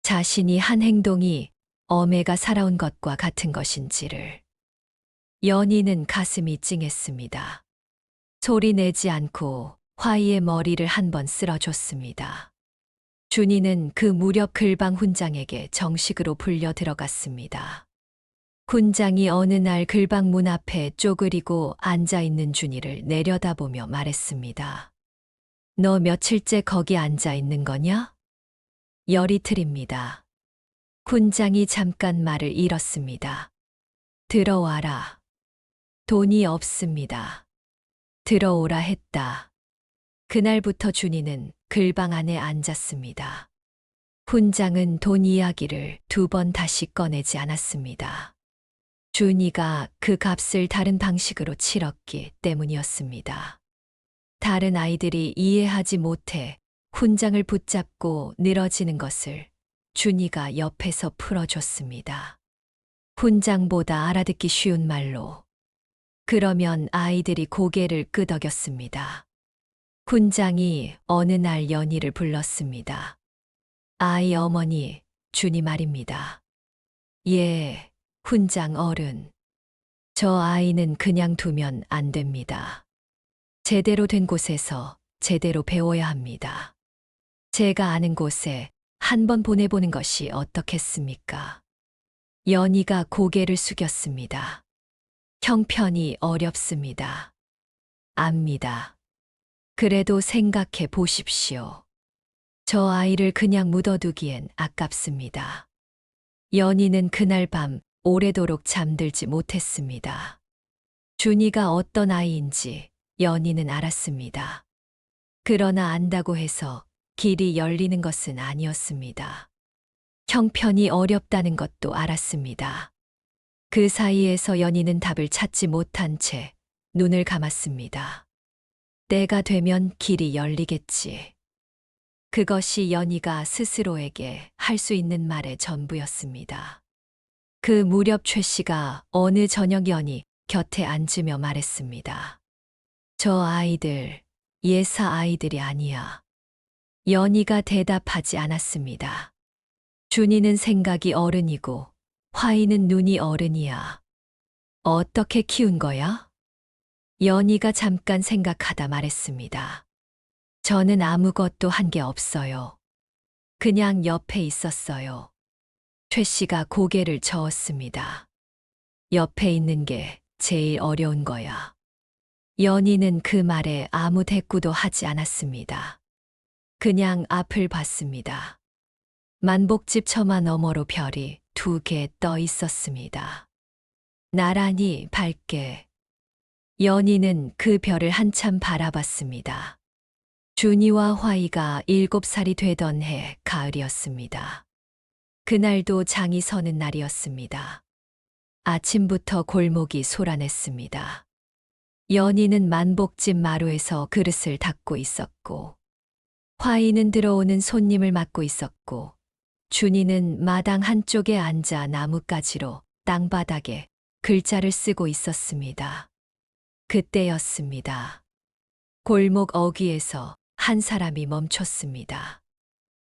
자신이 한 행동이 엄애가 살아온 것과 같은 것인지를. 연희는 가슴이 찡했습니다. 소리 내지 않고 화이의 머리를 한번 쓸어줬습니다. 준이는 그 무렵 글방 훈장에게 정식으로 불려 들어갔습니다. 훈장이 어느 날 글방 문 앞에 쪼그리고 앉아있는 준이를 내려다보며 말했습니다. 너 며칠째 거기 앉아있는 거냐? 열이틀입니다. 훈장이 잠깐 말을 잃었습니다. 들어와라. 돈이 없습니다. 들어오라 했다. 그날부터 준이는 글방 안에 앉았습니다. 훈장은 돈 이야기를 2번 다시 꺼내지 않았습니다. 준이가 그 값을 다른 방식으로 치렀기 때문이었습니다. 다른 아이들이 이해하지 못해 훈장을 붙잡고 늘어지는 것을 준이가 옆에서 풀어줬습니다. 훈장보다 알아듣기 쉬운 말로. 그러면 아이들이 고개를 끄덕였습니다. 훈장이 어느 날 연희를 불렀습니다. 아이 어머니, 준이 말입니다. 예, 훈장 어른. 저 아이는 그냥 두면 안 됩니다. 제대로 된 곳에서 제대로 배워야 합니다. 제가 아는 곳에 한번 보내보는 것이 어떻겠습니까? 연희가 고개를 숙였습니다. 형편이 어렵습니다. 압니다. 그래도 생각해 보십시오. 저 아이를 그냥 묻어두기엔 아깝습니다. 연희는 그날 밤 오래도록 잠들지 못했습니다. 준이가 어떤 아이인지 연희는 알았습니다. 그러나 안다고 해서 길이 열리는 것은 아니었습니다. 형편이 어렵다는 것도 알았습니다. 그 사이에서 연희는 답을 찾지 못한 채 눈을 감았습니다. 때가 되면 길이 열리겠지. 그것이 연희가 스스로에게 할 수 있는 말의 전부였습니다. 그 무렵 최 씨가 어느 저녁 연희 곁에 앉으며 말했습니다. 저 아이들, 예사 아이들이 아니야. 연희가 대답하지 않았습니다. 준이는 생각이 어른이고 화이는 눈이 어른이야. 어떻게 키운 거야? 연희가 잠깐 생각하다 말했습니다. 저는 아무것도 한 게 없어요. 그냥 옆에 있었어요. 최 씨가 고개를 저었습니다. 옆에 있는 게 제일 어려운 거야. 연희는 그 말에 아무 대꾸도 하지 않았습니다. 그냥 앞을 봤습니다. 만복집 처마 너머로 별이 2개 떠 있었습니다. 나란히 밝게. 연희는 그 별을 한참 바라봤습니다. 준이와 화이가 7살이 되던 해 가을이었습니다. 그날도 장이 서는 날이었습니다. 아침부터 골목이 소란했습니다. 연희는 만복집 마루에서 그릇을 닦고 있었고, 화이는 들어오는 손님을 맡고 있었고, 준이는 마당 한쪽에 앉아 나뭇가지로 땅바닥에 글자를 쓰고 있었습니다. 그때였습니다. 골목 어귀에서 한 사람이 멈췄습니다.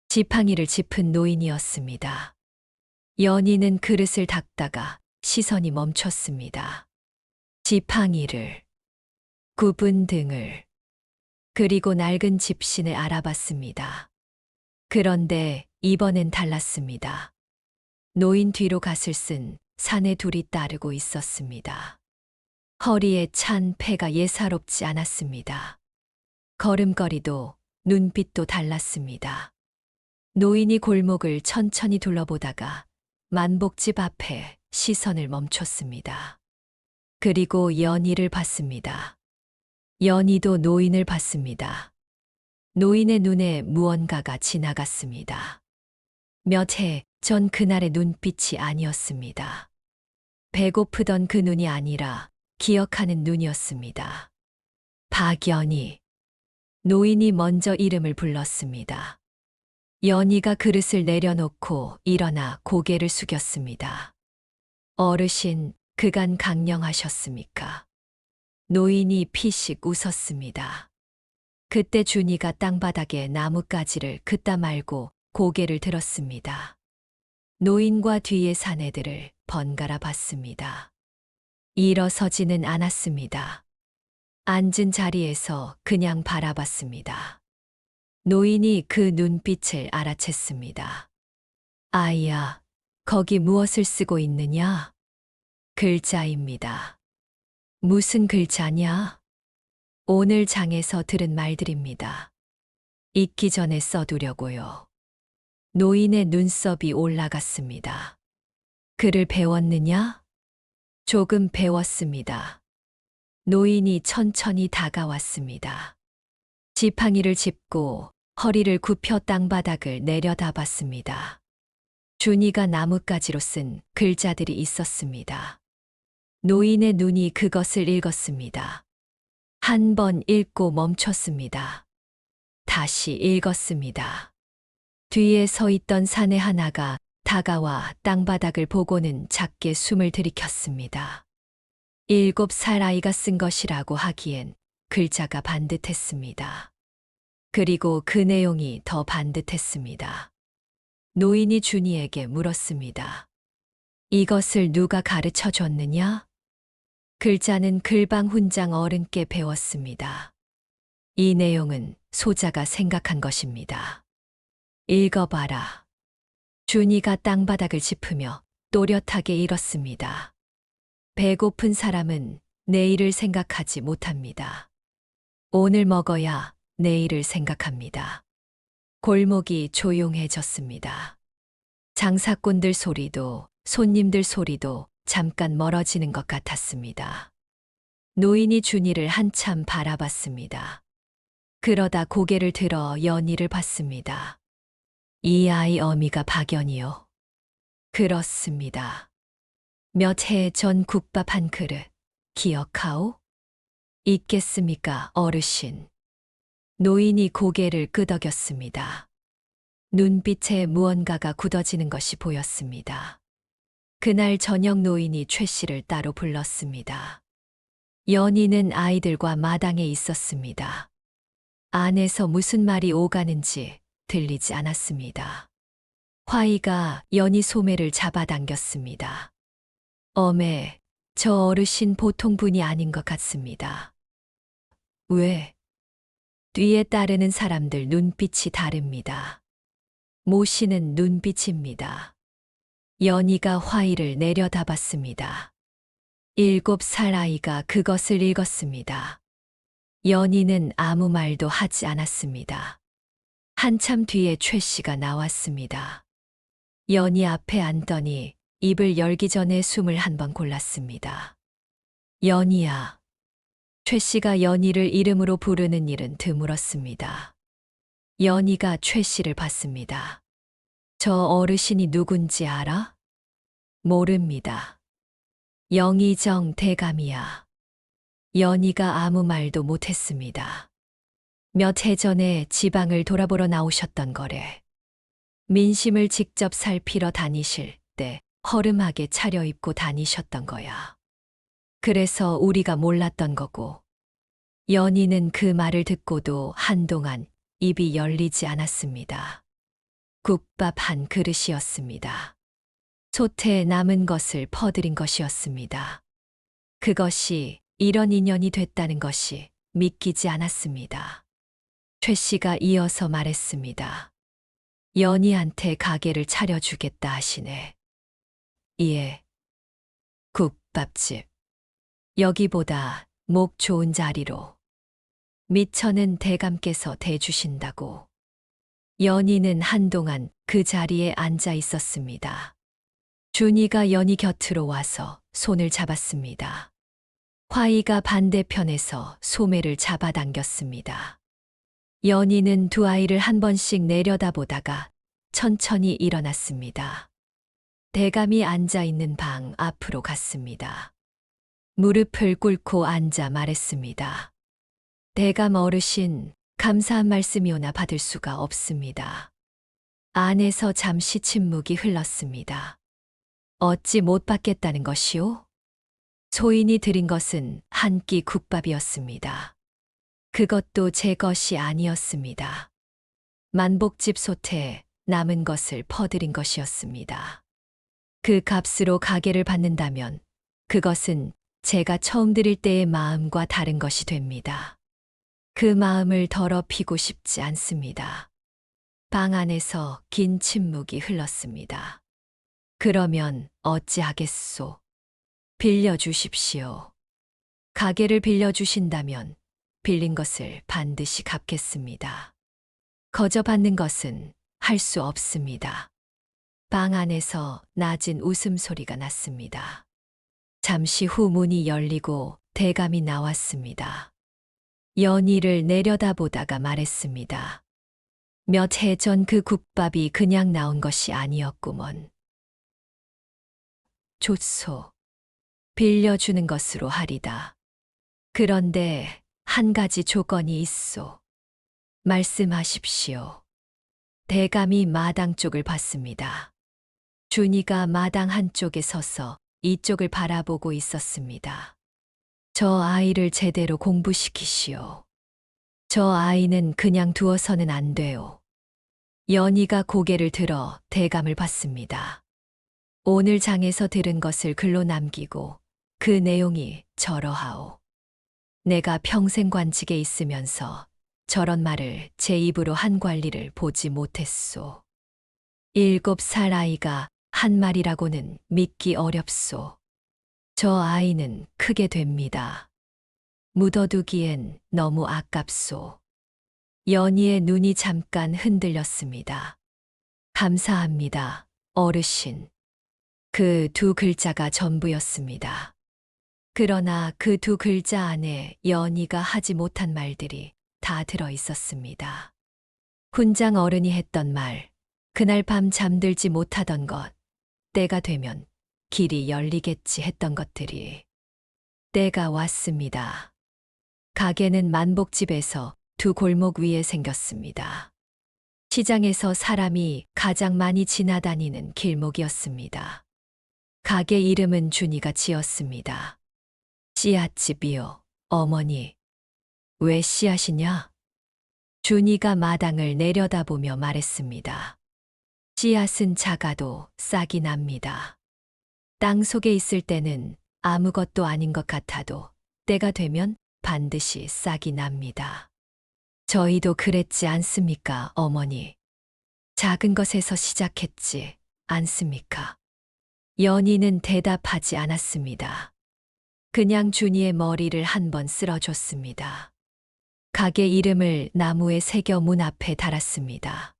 지팡이를 짚은 노인이었습니다. 연희는 그릇을 닦다가 시선이 멈췄습니다. 지팡이를, 굽은 등을, 그리고 낡은 집신을 알아봤습니다. 그런데 이번엔 달랐습니다. 노인 뒤로 갓을 쓴 사내 둘이 따르고 있었습니다. 허리에 찬 패가 예사롭지 않았습니다. 걸음걸이도 눈빛도 달랐습니다. 노인이 골목을 천천히 둘러보다가 만복집 앞에 시선을 멈췄습니다. 그리고 연희를 봤습니다. 연희도 노인을 봤습니다. 노인의 눈에 무언가가 지나갔습니다. 몇 해 전 그날의 눈빛이 아니었습니다. 배고프던 그 눈이 아니라 기억하는 눈이었습니다. 박연희. 노인이 먼저 이름을 불렀습니다. 연희가 그릇을 내려놓고 일어나 고개를 숙였습니다. 어르신, 그간 강령하셨습니까? 노인이 피식 웃었습니다. 그때 준이가 땅바닥에 나뭇가지를 긋다 말고 고개를 들었습니다. 노인과 뒤의 사내들을 번갈아 봤습니다. 일어서지는 않았습니다. 앉은 자리에서 그냥 바라봤습니다. 노인이 그 눈빛을 알아챘습니다. 아이야, 거기 무엇을 쓰고 있느냐? 글자입니다. 무슨 글자냐? 오늘 장에서 들은 말들입니다. 읽기 전에 써두려고요. 노인의 눈썹이 올라갔습니다. 글을 배웠느냐? 조금 배웠습니다. 노인이 천천히 다가왔습니다. 지팡이를 짚고 허리를 굽혀 땅바닥을 내려다봤습니다. 준이가 나뭇가지로 쓴 글자들이 있었습니다. 노인의 눈이 그것을 읽었습니다. 한 번 읽고 멈췄습니다. 다시 읽었습니다. 뒤에 서 있던 사내 하나가 다가와 땅바닥을 보고는 작게 숨을 들이켰습니다. 7살 아이가 쓴 것이라고 하기엔 글자가 반듯했습니다. 그리고 그 내용이 더 반듯했습니다. 노인이 준이에게 물었습니다. 이것을 누가 가르쳐 줬느냐? 글자는 글방 훈장 어른께 배웠습니다. 이 내용은 소자가 생각한 것입니다. 읽어봐라. 준이가 땅바닥을 짚으며 또렷하게 읽었습니다. 배고픈 사람은 내일을 생각하지 못합니다. 오늘 먹어야 내일을 생각합니다. 골목이 조용해졌습니다. 장사꾼들 소리도 손님들 소리도 잠깐 멀어지는 것 같았습니다. 노인이 준이를 한참 바라봤습니다. 그러다 고개를 들어 연희를 봤습니다. 이 아이 어미가 박연희요. 그렇습니다. 몇 해 전 국밥 한 그릇 기억하오? 있겠습니까, 어르신? 노인이 고개를 끄덕였습니다. 눈빛에 무언가가 굳어지는 것이 보였습니다. 그날 저녁 노인이 최 씨를 따로 불렀습니다. 연희는 아이들과 마당에 있었습니다. 안에서 무슨 말이 오가는지 들리지 않았습니다. 화이가 연희 소매를 잡아당겼습니다. 어메, 저 어르신 보통 분이 아닌 것 같습니다. 왜? 뒤에 따르는 사람들 눈빛이 다릅니다. 모시는 눈빛입니다. 연희가 화이를 내려다봤습니다. 7살 아이가 그것을 읽었습니다. 연희는 아무 말도 하지 않았습니다. 한참 뒤에 최 씨가 나왔습니다. 연희 앞에 앉더니 입을 열기 전에 숨을 한 번 골랐습니다. 연희야. 최 씨가 연희를 이름으로 부르는 일은 드물었습니다. 연희가 최 씨를 봤습니다. 저 어르신이 누군지 알아? 모릅니다. 영의정 대감이야. 연희가 아무 말도 못했습니다. 몇 해 전에 지방을 돌아보러 나오셨던 거래. 민심을 직접 살피러 다니실 때 허름하게 차려입고 다니셨던 거야. 그래서 우리가 몰랐던 거고. 연희는 그 말을 듣고도 한동안 입이 열리지 않았습니다. 국밥 한 그릇이었습니다. 솥에 남은 것을 퍼드린 것이었습니다. 그것이 이런 인연이 됐다는 것이 믿기지 않았습니다. 최 씨가 이어서 말했습니다. 연희한테 가게를 차려주겠다 하시네. 예. 국밥집. 여기보다 목 좋은 자리로. 미처는 대감께서 대주신다고. 연희는 한동안 그 자리에 앉아 있었습니다. 준이가 연희 곁으로 와서 손을 잡았습니다. 화이가 반대편에서 소매를 잡아당겼습니다. 연희는 두 아이를 한 번씩 내려다보다가 천천히 일어났습니다. 대감이 앉아 있는 방 앞으로 갔습니다. 무릎을 꿇고 앉아 말했습니다. 대감 어르신, 감사한 말씀이오나 받을 수가 없습니다. 안에서 잠시 침묵이 흘렀습니다. 어찌 못 받겠다는 것이오? 소인이 드린 것은 한 끼 국밥이었습니다. 그것도 제 것이 아니었습니다. 만복집 솥에 남은 것을 퍼드린 것이었습니다. 그 값으로 가게를 받는다면 그것은 제가 처음 드릴 때의 마음과 다른 것이 됩니다. 그 마음을 더럽히고 싶지 않습니다. 방 안에서 긴 침묵이 흘렀습니다. 그러면 어찌하겠소? 빌려주십시오. 가게를 빌려주신다면 빌린 것을 반드시 갚겠습니다. 거저 받는 것은 할 수 없습니다. 방 안에서 낮은 웃음소리가 났습니다. 잠시 후 문이 열리고 대감이 나왔습니다. 연희를 내려다보다가 말했습니다. 몇 해 전 그 국밥이 그냥 나온 것이 아니었구먼. 좋소. 빌려주는 것으로 하리다. 그런데 한 가지 조건이 있소. 말씀하십시오. 대감이 마당 쪽을 봤습니다. 준이가 마당 한쪽에 서서 이쪽을 바라보고 있었습니다. 저 아이를 제대로 공부시키시오. 저 아이는 그냥 두어서는 안 돼요. 연희가 고개를 들어 대감을 봤습니다. 오늘 장에서 들은 것을 글로 남기고 그 내용이 저러하오. 내가 평생 관직에 있으면서 저런 말을 제 입으로 한 관리를 보지 못했소. 7살 아이가 한 말이라고는 믿기 어렵소. 저 아이는 크게 됩니다. 묻어두기엔 너무 아깝소. 연희의 눈이 잠깐 흔들렸습니다. 감사합니다, 어르신. 그 두 글자가 전부였습니다. 그러나 그 두 글자 안에 연희가 하지 못한 말들이 다 들어 있었습니다. 훈장 어른이 했던 말, 그날 밤 잠들지 못하던 것, 때가 되면 길이 열리겠지 했던 것들이. 때가 왔습니다. 가게는 만복집에서 두 골목 위에 생겼습니다. 시장에서 사람이 가장 많이 지나다니는 길목이었습니다. 가게 이름은 준이가 지었습니다. 씨앗집이요, 어머니. 왜 씨앗이냐? 준이가 마당을 내려다보며 말했습니다. 씨앗은 작아도 싹이 납니다. 땅 속에 있을 때는 아무것도 아닌 것 같아도 때가 되면 반드시 싹이 납니다. 저희도 그랬지 않습니까, 어머니? 작은 것에서 시작했지 않습니까? 연희는 대답하지 않았습니다. 그냥 준이의 머리를 한번 쓸어줬습니다. 가게 이름을 나무에 새겨 문 앞에 달았습니다.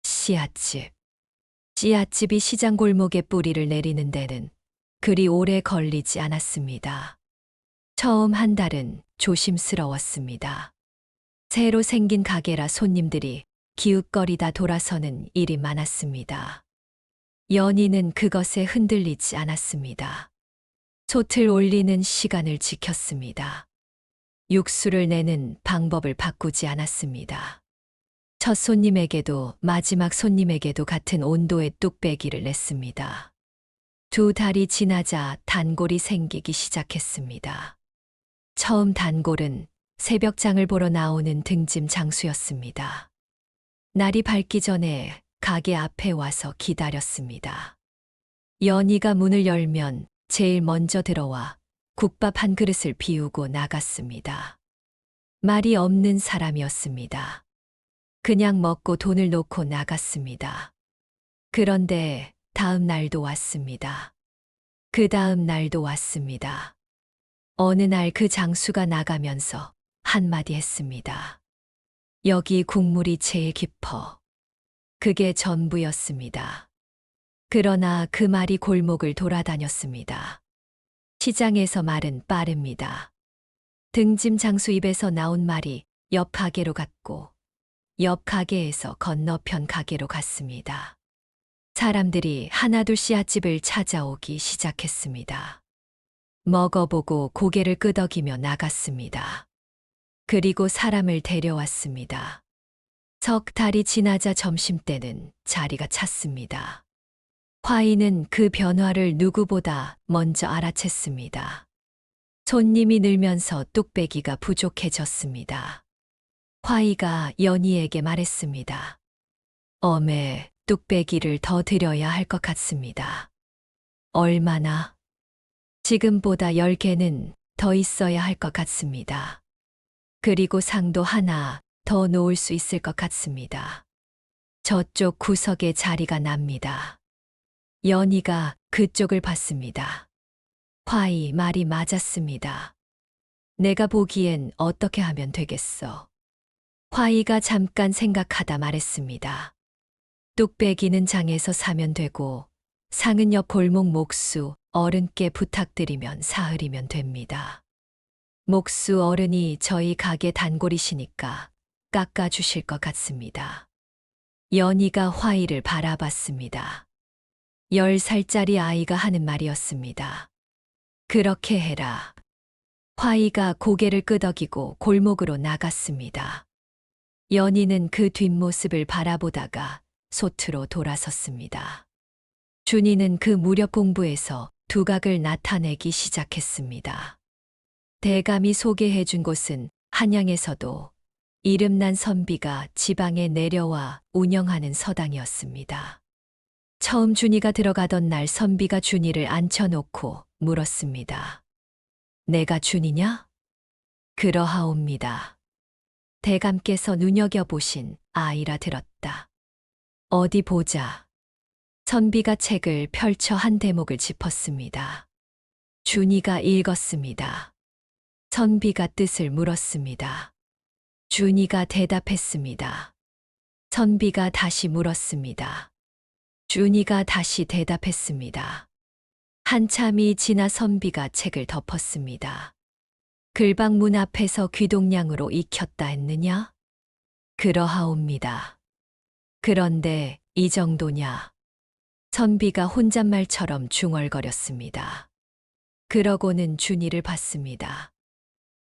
씨앗집. 씨앗집이 시장 골목에 뿌리를 내리는 데는 그리 오래 걸리지 않았습니다. 처음 한 달은 조심스러웠습니다. 새로 생긴 가게라 손님들이 기웃거리다 돌아서는 일이 많았습니다. 연희는 그것에 흔들리지 않았습니다. 솥을 올리는 시간을 지켰습니다. 육수를 내는 방법을 바꾸지 않았습니다. 첫 손님에게도 마지막 손님에게도 같은 온도의 뚝배기를 냈습니다. 2달이 지나자 단골이 생기기 시작했습니다. 처음 단골은 새벽장을 보러 나오는 등짐 장수였습니다. 날이 밝기 전에 가게 앞에 와서 기다렸습니다. 연희가 문을 열면 제일 먼저 들어와 국밥 한 그릇을 비우고 나갔습니다. 말이 없는 사람이었습니다. 그냥 먹고 돈을 놓고 나갔습니다. 그런데 다음 날도 왔습니다. 그 다음 날도 왔습니다. 어느 날 그 장수가 나가면서 한마디 했습니다. 여기 국물이 제일 깊어. 그게 전부였습니다. 그러나 그 말이 골목을 돌아다녔습니다. 시장에서 말은 빠릅니다. 등짐 장수 입에서 나온 말이 옆 가게로 갔고 옆 가게에서 건너편 가게로 갔습니다. 사람들이 하나둘 씨앗집을 찾아오기 시작했습니다. 먹어보고 고개를 끄덕이며 나갔습니다. 그리고 사람을 데려왔습니다. 석 달이 지나자 점심때는 자리가 찼습니다. 화이는 그 변화를 누구보다 먼저 알아챘습니다. 손님이 늘면서 뚝배기가 부족해졌습니다. 화이가 연희에게 말했습니다. 어메, 뚝배기를 더 드려야 할 것 같습니다. 얼마나? 지금보다 10개는 더 있어야 할 것 같습니다. 그리고 상도 하나 더 놓을 수 있을 것 같습니다. 저쪽 구석에 자리가 납니다. 연희가 그쪽을 봤습니다. 화이 말이 맞았습니다. 내가 보기엔 어떻게 하면 되겠어? 화이가 잠깐 생각하다 말했습니다. 뚝배기는 장에서 사면 되고 상은 옆 골목 목수 어른께 부탁드리면 사흘이면 됩니다. 목수 어른이 저희 가게 단골이시니까 깎아주실 것 같습니다. 연희가 화이를 바라봤습니다. 10살짜리 아이가 하는 말이었습니다. 그렇게 해라. 화이가 고개를 끄덕이고 골목으로 나갔습니다. 연희는 그 뒷모습을 바라보다가 소트로 돌아섰습니다. 준이는 그 무렵 공부에서 두각을 나타내기 시작했습니다. 대감이 소개해준 곳은 한양에서도 이름난 선비가 지방에 내려와 운영하는 서당이었습니다. 처음 준이가 들어가던 날 선비가 준이를 앉혀놓고 물었습니다. 내가 준이냐? 그러하옵니다. 대감께서 눈여겨보신 아이라 들었다. 어디 보자. 선비가 책을 펼쳐 한 대목을 짚었습니다. 준이가 읽었습니다. 선비가 뜻을 물었습니다. 준이가 대답했습니다. 선비가 다시 물었습니다. 준이가 다시 대답했습니다. 한참이 지나 선비가 책을 덮었습니다. 글방문 앞에서 귀동냥으로 익혔다 했느냐? 그러하옵니다. 그런데 이 정도냐? 선비가 혼잣말처럼 중얼거렸습니다. 그러고는 준이를 봤습니다.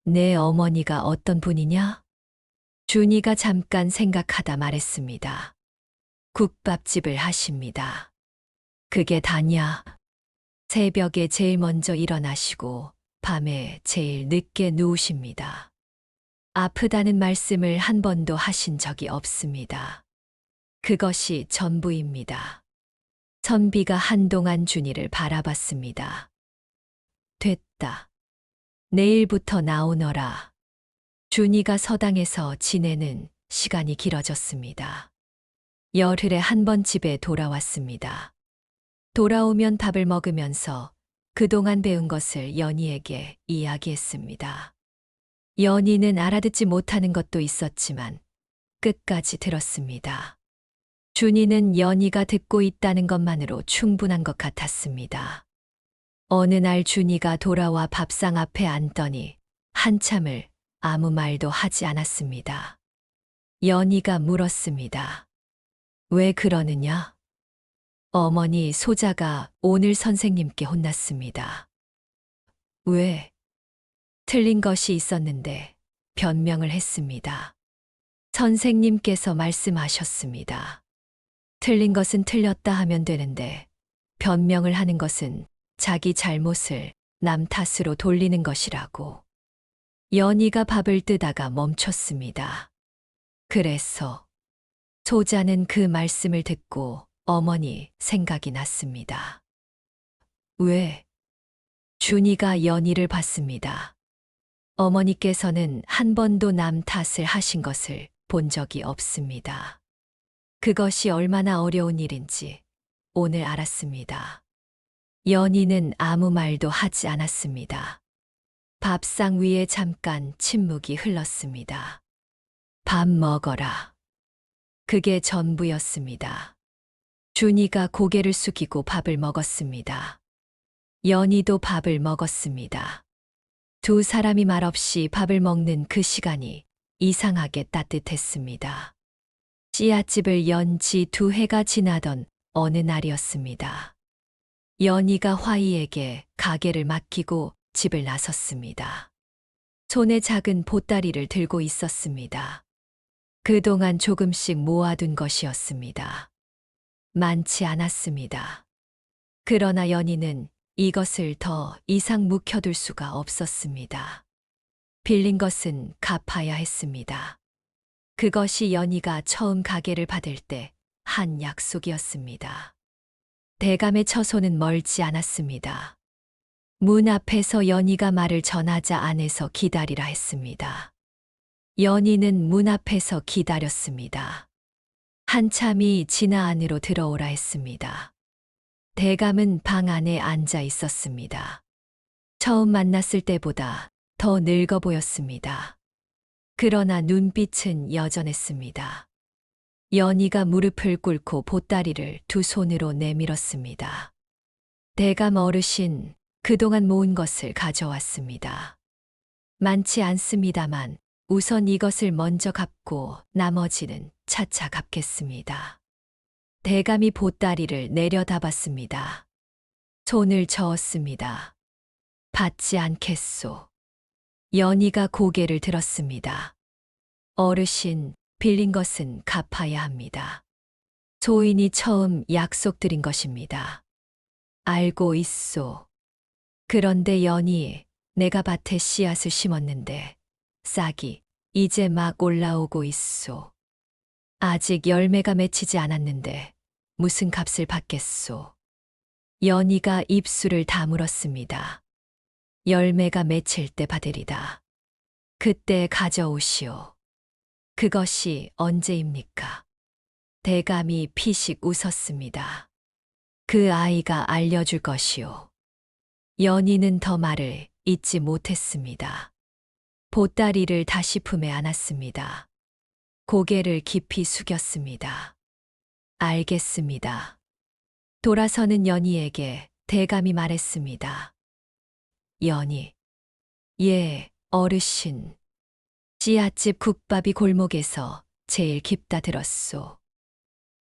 내 어머니가 어떤 분이냐? 준이가 잠깐 생각하다 말했습니다. 국밥집을 하십니다. 그게 다냐? 새벽에 제일 먼저 일어나시고 밤에 제일 늦게 누우십니다. 아프다는 말씀을 한 번도 하신 적이 없습니다. 그것이 전부입니다. 선비가 한동안 준이를 바라봤습니다. 됐다. 내일부터 나오너라. 준이가 서당에서 지내는 시간이 길어졌습니다. 열흘에 한 번 집에 돌아왔습니다. 돌아오면 밥을 먹으면서 그동안 배운 것을 연희에게 이야기했습니다. 연희는 알아듣지 못하는 것도 있었지만 끝까지 들었습니다. 준이는 연희가 듣고 있다는 것만으로 충분한 것 같았습니다. 어느 날 준이가 돌아와 밥상 앞에 앉더니 한참을 아무 말도 하지 않았습니다. 연희가 물었습니다. 왜 그러느냐? 어머니, 소자가 오늘 선생님께 혼났습니다. 왜? 틀린 것이 있었는데 변명을 했습니다. 선생님께서 말씀하셨습니다. 틀린 것은 틀렸다 하면 되는데 변명을 하는 것은 자기 잘못을 남 탓으로 돌리는 것이라고. 연희가 밥을 뜨다가 멈췄습니다. 그래서 소자는 그 말씀을 듣고 어머니 생각이 났습니다. 왜? 준이가 연희를 봤습니다. 어머니께서는 한 번도 남 탓을 하신 것을 본 적이 없습니다. 그것이 얼마나 어려운 일인지 오늘 알았습니다. 연희는 아무 말도 하지 않았습니다. 밥상 위에 잠깐 침묵이 흘렀습니다. 밥 먹어라. 그게 전부였습니다. 준이가 고개를 숙이고 밥을 먹었습니다. 연희도 밥을 먹었습니다. 두 사람이 말없이 밥을 먹는 그 시간이 이상하게 따뜻했습니다. 씨앗집을 연 지 2해가 지나던 어느 날이었습니다. 연희가 화이에게 가게를 맡기고 집을 나섰습니다. 손에 작은 보따리를 들고 있었습니다. 그동안 조금씩 모아둔 것이었습니다. 많지 않았습니다. 그러나 연희는 이것을 더 이상 묵혀둘 수가 없었습니다. 빌린 것은 갚아야 했습니다. 그것이 연희가 처음 가게를 받을 때 한 약속이었습니다. 대감의 처소는 멀지 않았습니다. 문 앞에서 연희가 말을 전하자 안에서 기다리라 했습니다. 연희는 문 앞에서 기다렸습니다. 한참이 지나 안으로 들어오라 했습니다. 대감은 방 안에 앉아 있었습니다. 처음 만났을 때보다 더 늙어 보였습니다. 그러나 눈빛은 여전했습니다. 연희가 무릎을 꿇고 보따리를 두 손으로 내밀었습니다. 대감 어르신, 그동안 모은 것을 가져왔습니다. 많지 않습니다만 우선 이것을 먼저 갚고 나머지는 차차 갚겠습니다. 대감이 보따리를 내려다봤습니다. 손을 저었습니다. 받지 않겠소. 연희가 고개를 들었습니다. 어르신, 빌린 것은 갚아야 합니다. 소인이 처음 약속드린 것입니다. 알고 있소. 그런데 연희, 내가 밭에 씨앗을 심었는데 싹이 이제 막 올라오고 있소. 아직 열매가 맺히지 않았는데 무슨 값을 받겠소. 연희가 입술을 다물었습니다. 열매가 맺힐 때 받으리다. 그때 가져오시오. 그것이 언제입니까? 대감이 피식 웃었습니다. 그 아이가 알려줄 것이오. 연희는 더 말을 잇지 못했습니다. 보따리를 다시 품에 안았습니다. 고개를 깊이 숙였습니다. 알겠습니다. 돌아서는 연희에게 대감이 말했습니다. 연희. 예, 어르신. 씨앗집 국밥이 골목에서 제일 깊다 들었소.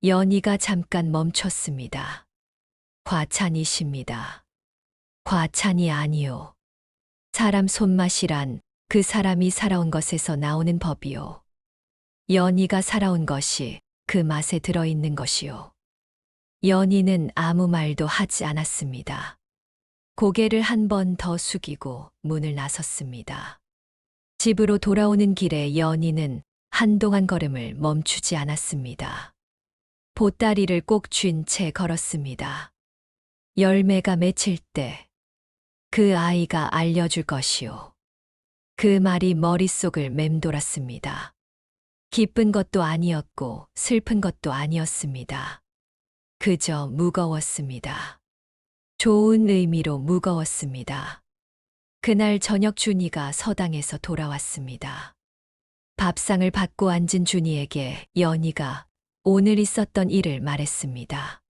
연희가 잠깐 멈췄습니다. 과찬이십니다. 과찬이 아니오. 사람 손맛이란 그 사람이 살아온 것에서 나오는 법이오. 연희가 살아온 것이 그 맛에 들어있는 것이오. 연희는 아무 말도 하지 않았습니다. 고개를 한 번 더 숙이고 문을 나섰습니다. 집으로 돌아오는 길에 연희는 한동안 걸음을 멈추지 않았습니다. 보따리를 꼭 쥔 채 걸었습니다. 열매가 맺힐 때 그 아이가 알려줄 것이오. 그 말이 머릿속을 맴돌았습니다. 기쁜 것도 아니었고 슬픈 것도 아니었습니다. 그저 무거웠습니다. 좋은 의미로 무거웠습니다. 그날 저녁 준이가 서당에서 돌아왔습니다. 밥상을 받고 앉은 준이에게 연희가 오늘 있었던 일을 말했습니다.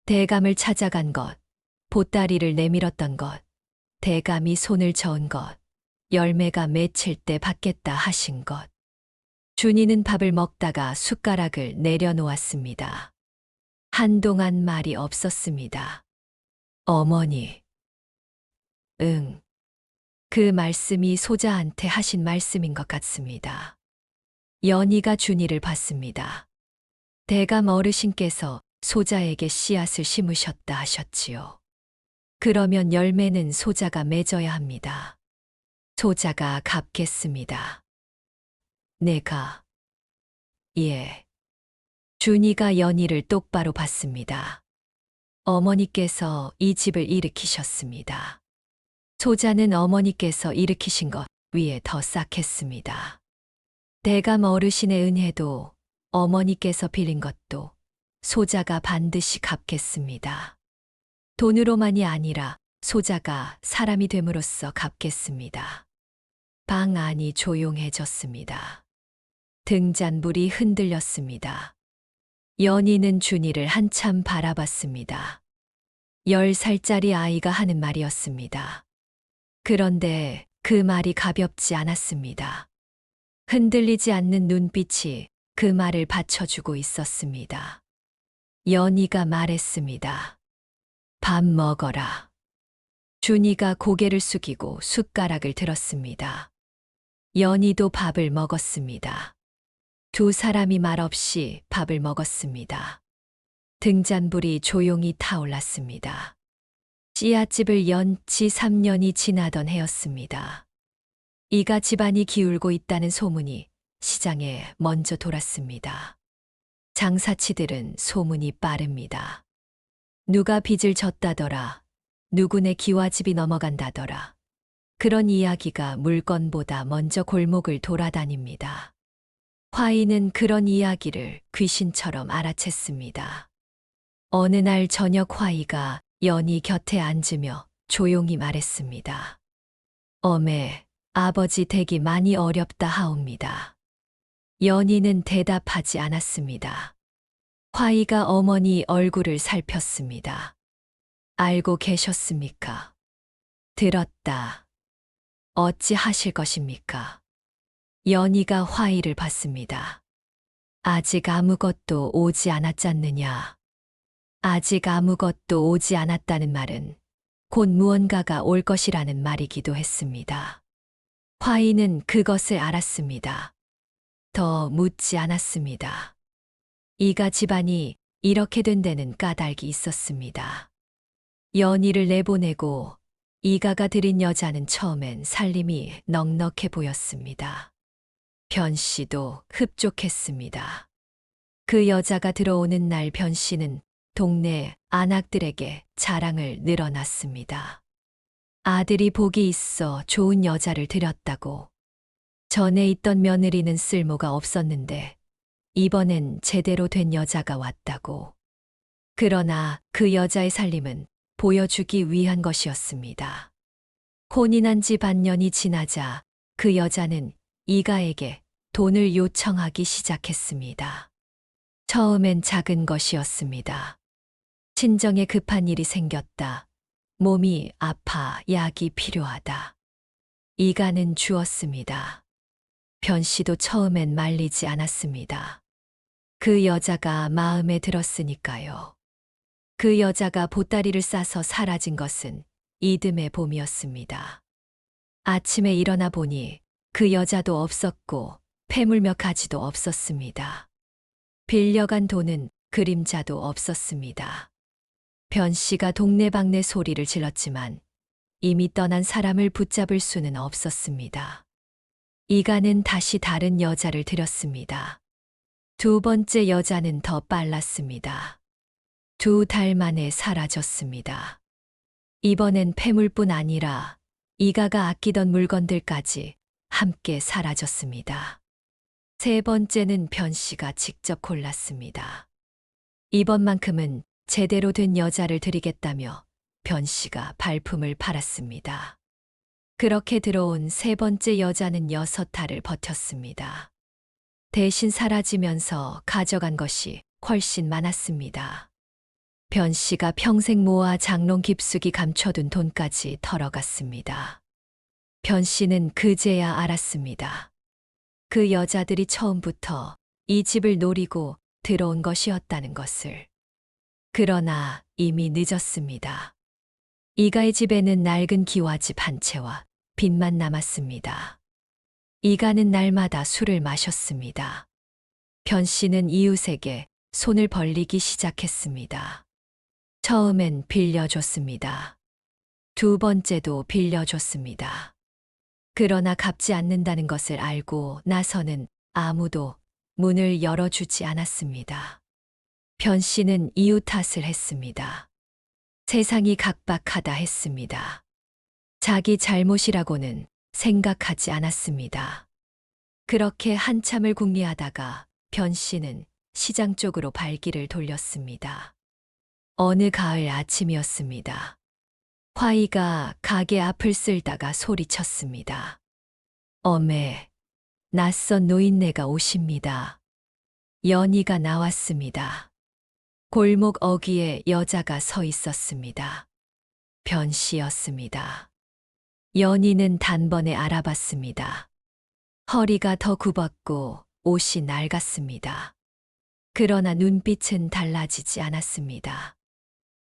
대감을 찾아간 것, 보따리를 내밀었던 것, 대감이 손을 저은 것, 열매가 맺힐 때 받겠다 하신 것. 준이는 밥을 먹다가 숟가락을 내려놓았습니다. 한동안 말이 없었습니다. 어머니. 응. 그 말씀이 소자한테 하신 말씀인 것 같습니다. 연희가 준이를 봤습니다. 대감 어르신께서 소자에게 씨앗을 심으셨다 하셨지요. 그러면 열매는 소자가 맺어야 합니다. 소자가 갚겠습니다. 내가. 예. 준이가 연희를 똑바로 봤습니다. 어머니께서 이 집을 일으키셨습니다. 소자는 어머니께서 일으키신 것 위에 더 쌓겠습니다. 대감 어르신의 은혜도 어머니께서 빌린 것도 소자가 반드시 갚겠습니다. 돈으로만이 아니라 소자가 사람이 됨으로써 갚겠습니다. 방 안이 조용해졌습니다. 등잔불이 흔들렸습니다. 연희는 준이를 한참 바라봤습니다. 10살짜리 아이가 하는 말이었습니다. 그런데 그 말이 가볍지 않았습니다. 흔들리지 않는 눈빛이 그 말을 받쳐주고 있었습니다. 연희가 말했습니다. 밥 먹어라. 준이가 고개를 숙이고 숟가락을 들었습니다. 연희도 밥을 먹었습니다. 두 사람이 말없이 밥을 먹었습니다. 등잔불이 조용히 타올랐습니다. 씨앗집을 연 지 3년이 지나던 해였습니다. 이가 집안이 기울고 있다는 소문이 시장에 먼저 돌았습니다. 장사치들은 소문이 빠릅니다. 누가 빚을 졌다더라. 누구네 기와집이 넘어간다더라. 그런 이야기가 물건보다 먼저 골목을 돌아다닙니다. 화이는 그런 이야기를 귀신처럼 알아챘습니다. 어느 날 저녁 화이가 연희 곁에 앉으며 조용히 말했습니다. 어메, 아버지 댁이 많이 어렵다 하옵니다. 연희는 대답하지 않았습니다. 화이가 어머니 얼굴을 살폈습니다. 알고 계셨습니까? 들었다. 어찌 하실 것입니까? 연희가 화이를 봤습니다. 아직 아무것도 오지 않았잖느냐. 아직 아무것도 오지 않았다는 말은 곧 무언가가 올 것이라는 말이기도 했습니다. 화이는 그것을 알았습니다. 더 묻지 않았습니다. 이가 집안이 이렇게 된 데는 까닭이 있었습니다. 연희를 내보내고 이가가 들인 여자는 처음엔 살림이 넉넉해 보였습니다. 변씨도 흡족했습니다. 그 여자가 들어오는 날 변씨는 동네 안악들에게 자랑을 늘어놨습니다. 아들이 복이 있어 좋은 여자를 들였다고. 전에 있던 며느리는 쓸모가 없었는데 이번엔 제대로 된 여자가 왔다고. 그러나 그 여자의 살림은 보여주기 위한 것이었습니다. 혼이 난 지 반년이 지나자 그 여자는 이가에게 돈을 요청하기 시작했습니다. 처음엔 작은 것이었습니다. 친정에 급한 일이 생겼다. 몸이 아파 약이 필요하다. 이가는 주었습니다. 변씨도 처음엔 말리지 않았습니다. 그 여자가 마음에 들었으니까요. 그 여자가 보따리를 싸서 사라진 것은 이듬해 봄이었습니다. 아침에 일어나 보니 그 여자도 없었고 폐물 몇 가지도 없었습니다. 빌려간 돈은 그림자도 없었습니다. 변씨가 동네방네 소리를 질렀지만 이미 떠난 사람을 붙잡을 수는 없었습니다. 이가는 다시 다른 여자를 들였습니다. 두 번째 여자는 더 빨랐습니다. 2달 만에 사라졌습니다. 이번엔 폐물뿐 아니라 이가가 아끼던 물건들까지 함께 사라졌습니다. 세 번째는 변씨가 직접 골랐습니다. 이번만큼은 제대로 된 여자를 드리겠다며 변씨가 발품을 팔았습니다. 그렇게 들어온 세 번째 여자는 6달을 버텼습니다. 대신 사라지면서 가져간 것이 훨씬 많았습니다. 변씨가 평생 모아 장롱 깊숙이 감춰둔 돈까지 털어갔습니다. 변씨는 그제야 알았습니다. 그 여자들이 처음부터 이 집을 노리고 들어온 것이었다는 것을. 그러나 이미 늦었습니다. 이가의 집에는 낡은 기와집 한 채와 빚만 남았습니다. 이가는 날마다 술을 마셨습니다. 변씨는 이웃에게 손을 벌리기 시작했습니다. 처음엔 빌려줬습니다. 두 번째도 빌려줬습니다. 그러나 갚지 않는다는 것을 알고 나서는 아무도 문을 열어주지 않았습니다. 변씨는 이웃 탓을 했습니다. 세상이 각박하다 했습니다. 자기 잘못이라고는 생각하지 않았습니다. 그렇게 한참을 궁리하다가 변씨는 시장 쪽으로 발길을 돌렸습니다. 어느 가을 아침이었습니다. 화이가 가게 앞을 쓸다가 소리쳤습니다. 어메, 낯선 노인네가 오십니다. 연희가 나왔습니다. 골목 어귀에 여자가 서 있었습니다. 변 씨였습니다. 연희는 단번에 알아봤습니다. 허리가 더 굽었고 옷이 낡았습니다. 그러나 눈빛은 달라지지 않았습니다.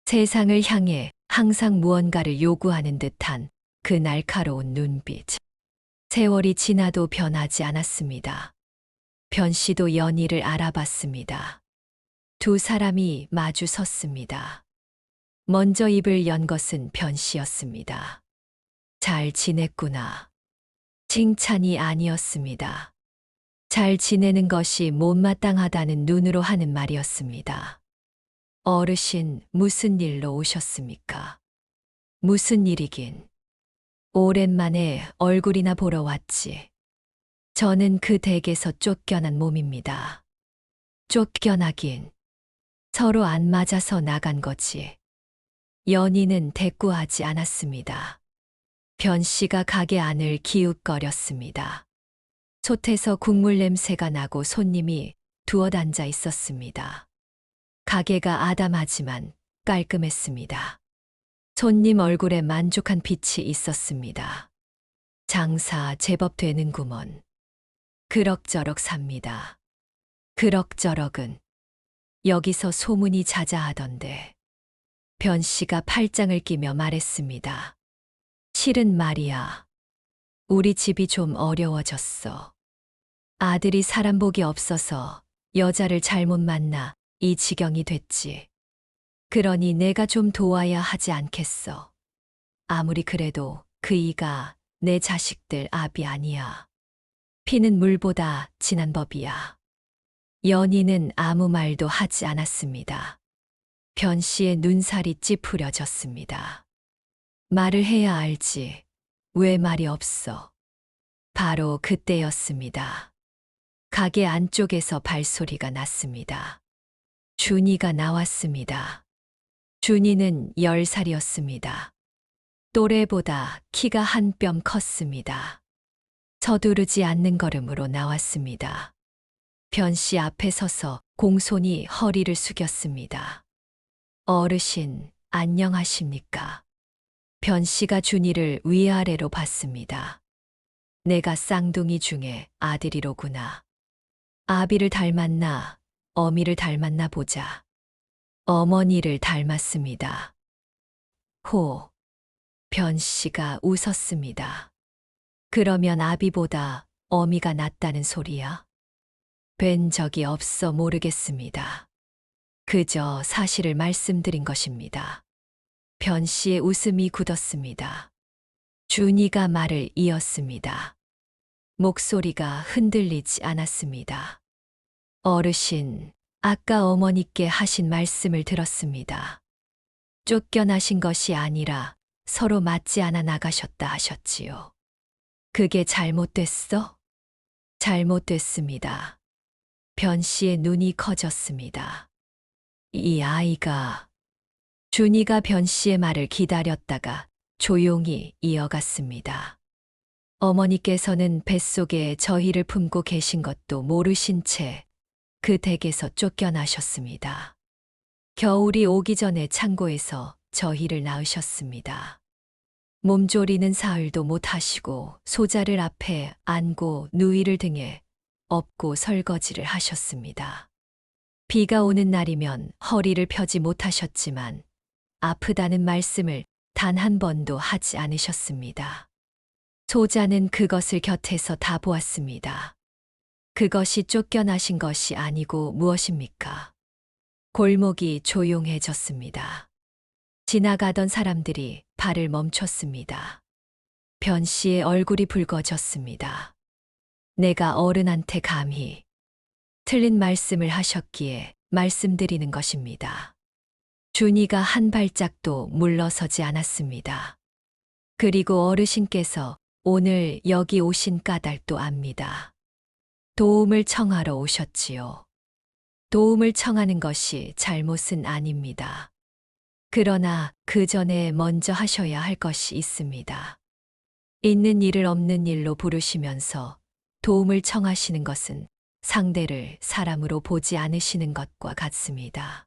세상을 향해 항상 무언가를 요구하는 듯한 그 날카로운 눈빛. 세월이 지나도 변하지 않았습니다. 변 씨도 연희를 알아봤습니다. 두 사람이 마주 섰습니다. 먼저 입을 연 것은 변 씨였습니다. 잘 지냈구나. 칭찬이 아니었습니다. 잘 지내는 것이 못마땅하다는 눈으로 하는 말이었습니다. 어르신, 무슨 일로 오셨습니까? 무슨 일이긴. 오랜만에 얼굴이나 보러 왔지. 저는 그 댁에서 쫓겨난 몸입니다. 쫓겨나긴. 서로 안 맞아서 나간 거지. 연희는 대꾸하지 않았습니다. 변 씨가 가게 안을 기웃거렸습니다. 솥에서 국물 냄새가 나고 손님이 두어 앉아 있었습니다. 가게가 아담하지만 깔끔했습니다. 손님 얼굴에 만족한 빛이 있었습니다. 장사 제법 되는구먼. 그럭저럭 삽니다. 그럭저럭은 여기서 소문이 자자하던데. 변 씨가 팔짱을 끼며 말했습니다. 실은 말이야. 우리 집이 좀 어려워졌어. 아들이 사람 복이 없어서 여자를 잘못 만나 이 지경이 됐지. 그러니 내가 좀 도와야 하지 않겠어. 아무리 그래도 그 이가 내 자식들 압이 아니야. 피는 물보다 진한 법이야. 연희는 아무 말도 하지 않았습니다. 변 씨의 눈살이 찌푸려졌습니다. 말을 해야 알지. 왜 말이 없어? 바로 그때였습니다. 가게 안쪽에서 발소리가 났습니다. 준이가 나왔습니다. 준이는 10살이었습니다. 또래보다 키가 한 뼘 컸습니다. 서두르지 않는 걸음으로 나왔습니다. 변 씨 앞에 서서 공손히 허리를 숙였습니다. 어르신, 안녕하십니까? 변 씨가 준이를 위아래로 봤습니다. 내가 쌍둥이 중에 아들이로구나. 아비를 닮았나, 어미를 닮았나 보자. 어머니를 닮았습니다. 호. 변 씨가 웃었습니다. 그러면 아비보다 어미가 낫다는 소리야? 뵌 적이 없어 모르겠습니다. 그저 사실을 말씀드린 것입니다. 변 씨의 웃음이 굳었습니다. 준이가 말을 이었습니다. 목소리가 흔들리지 않았습니다. 어르신, 아까 어머니께 하신 말씀을 들었습니다. 쫓겨나신 것이 아니라 서로 맞지 않아 나가셨다 하셨지요. 그게 잘못됐어? 잘못됐습니다. 변 씨의 눈이 커졌습니다. 이 아이가... 준이가 변 씨의 말을 기다렸다가 조용히 이어갔습니다. 어머니께서는 뱃속에 저희를 품고 계신 것도 모르신 채 그 댁에서 쫓겨나셨습니다. 겨울이 오기 전에 창고에서 저희를 낳으셨습니다. 몸조리는 사흘도 못하시고 소자를 앞에 안고 누이를 등에 업고 설거지를 하셨습니다. 비가 오는 날이면 허리를 펴지 못하셨지만 아프다는 말씀을 단 한 번도 하지 않으셨습니다. 소자는 그것을 곁에서 다 보았습니다. 그것이 쫓겨나신 것이 아니고 무엇입니까? 골목이 조용해졌습니다. 지나가던 사람들이 발을 멈췄습니다. 변 씨의 얼굴이 붉어졌습니다. 내가 어른한테 감히 틀린 말씀을 하셨기에 말씀드리는 것입니다. 준이가 한 발짝도 물러서지 않았습니다. 그리고 어르신께서 오늘 여기 오신 까닭도 압니다. 도움을 청하러 오셨지요. 도움을 청하는 것이 잘못은 아닙니다. 그러나 그 전에 먼저 하셔야 할 것이 있습니다. 있는 일을 없는 일로 부르시면서 도움을 청하시는 것은 상대를 사람으로 보지 않으시는 것과 같습니다.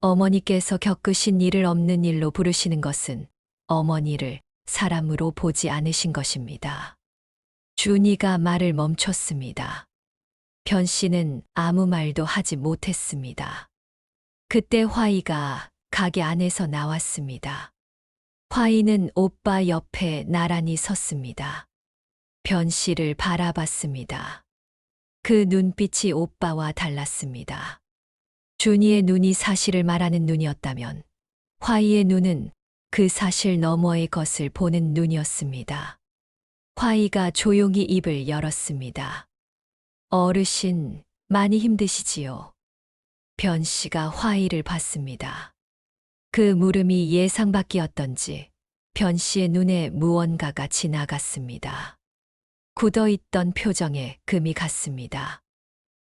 어머니께서 겪으신 일을 없는 일로 부르시는 것은 어머니를 사람으로 보지 않으신 것입니다. 준이가 말을 멈췄습니다. 변 씨는 아무 말도 하지 못했습니다. 그때 화이가 가게 안에서 나왔습니다. 화이는 오빠 옆에 나란히 섰습니다. 변 씨를 바라봤습니다. 그 눈빛이 오빠와 달랐습니다. 준이의 눈이 사실을 말하는 눈이었다면 화이의 눈은 그 사실 너머의 것을 보는 눈이었습니다. 화이가 조용히 입을 열었습니다. 어르신, 많이 힘드시지요? 변 씨가 화이를 봤습니다. 그 물음이 예상 밖이었던지 변 씨의 눈에 무언가가 지나갔습니다. 굳어있던 표정에 금이 갔습니다.